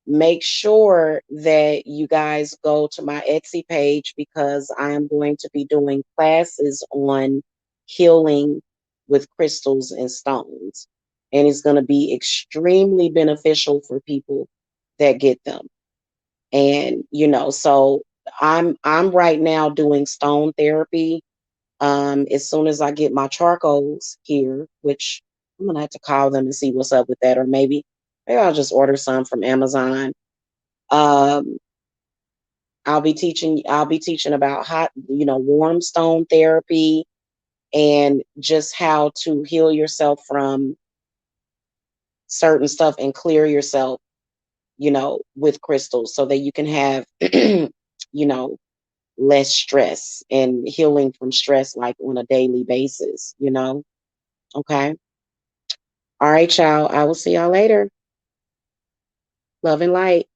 make sure that you guys go to my Etsy page because I am going to be doing classes on healing with crystals and stones. And it's going to be extremely beneficial for people that get them. And so I'm right now doing stone therapy. As soon as I get my charcoals here, which I'm gonna have to call them and see what's up with that, or maybe I'll just order some from Amazon. um, I'll be teaching about hot, warm stone therapy and just how to heal yourself from certain stuff and clear yourself, with crystals so that you can have, you know, less stress and healing from stress like on a daily basis. Okay. All right, y'all. I will see y'all later. Love and light.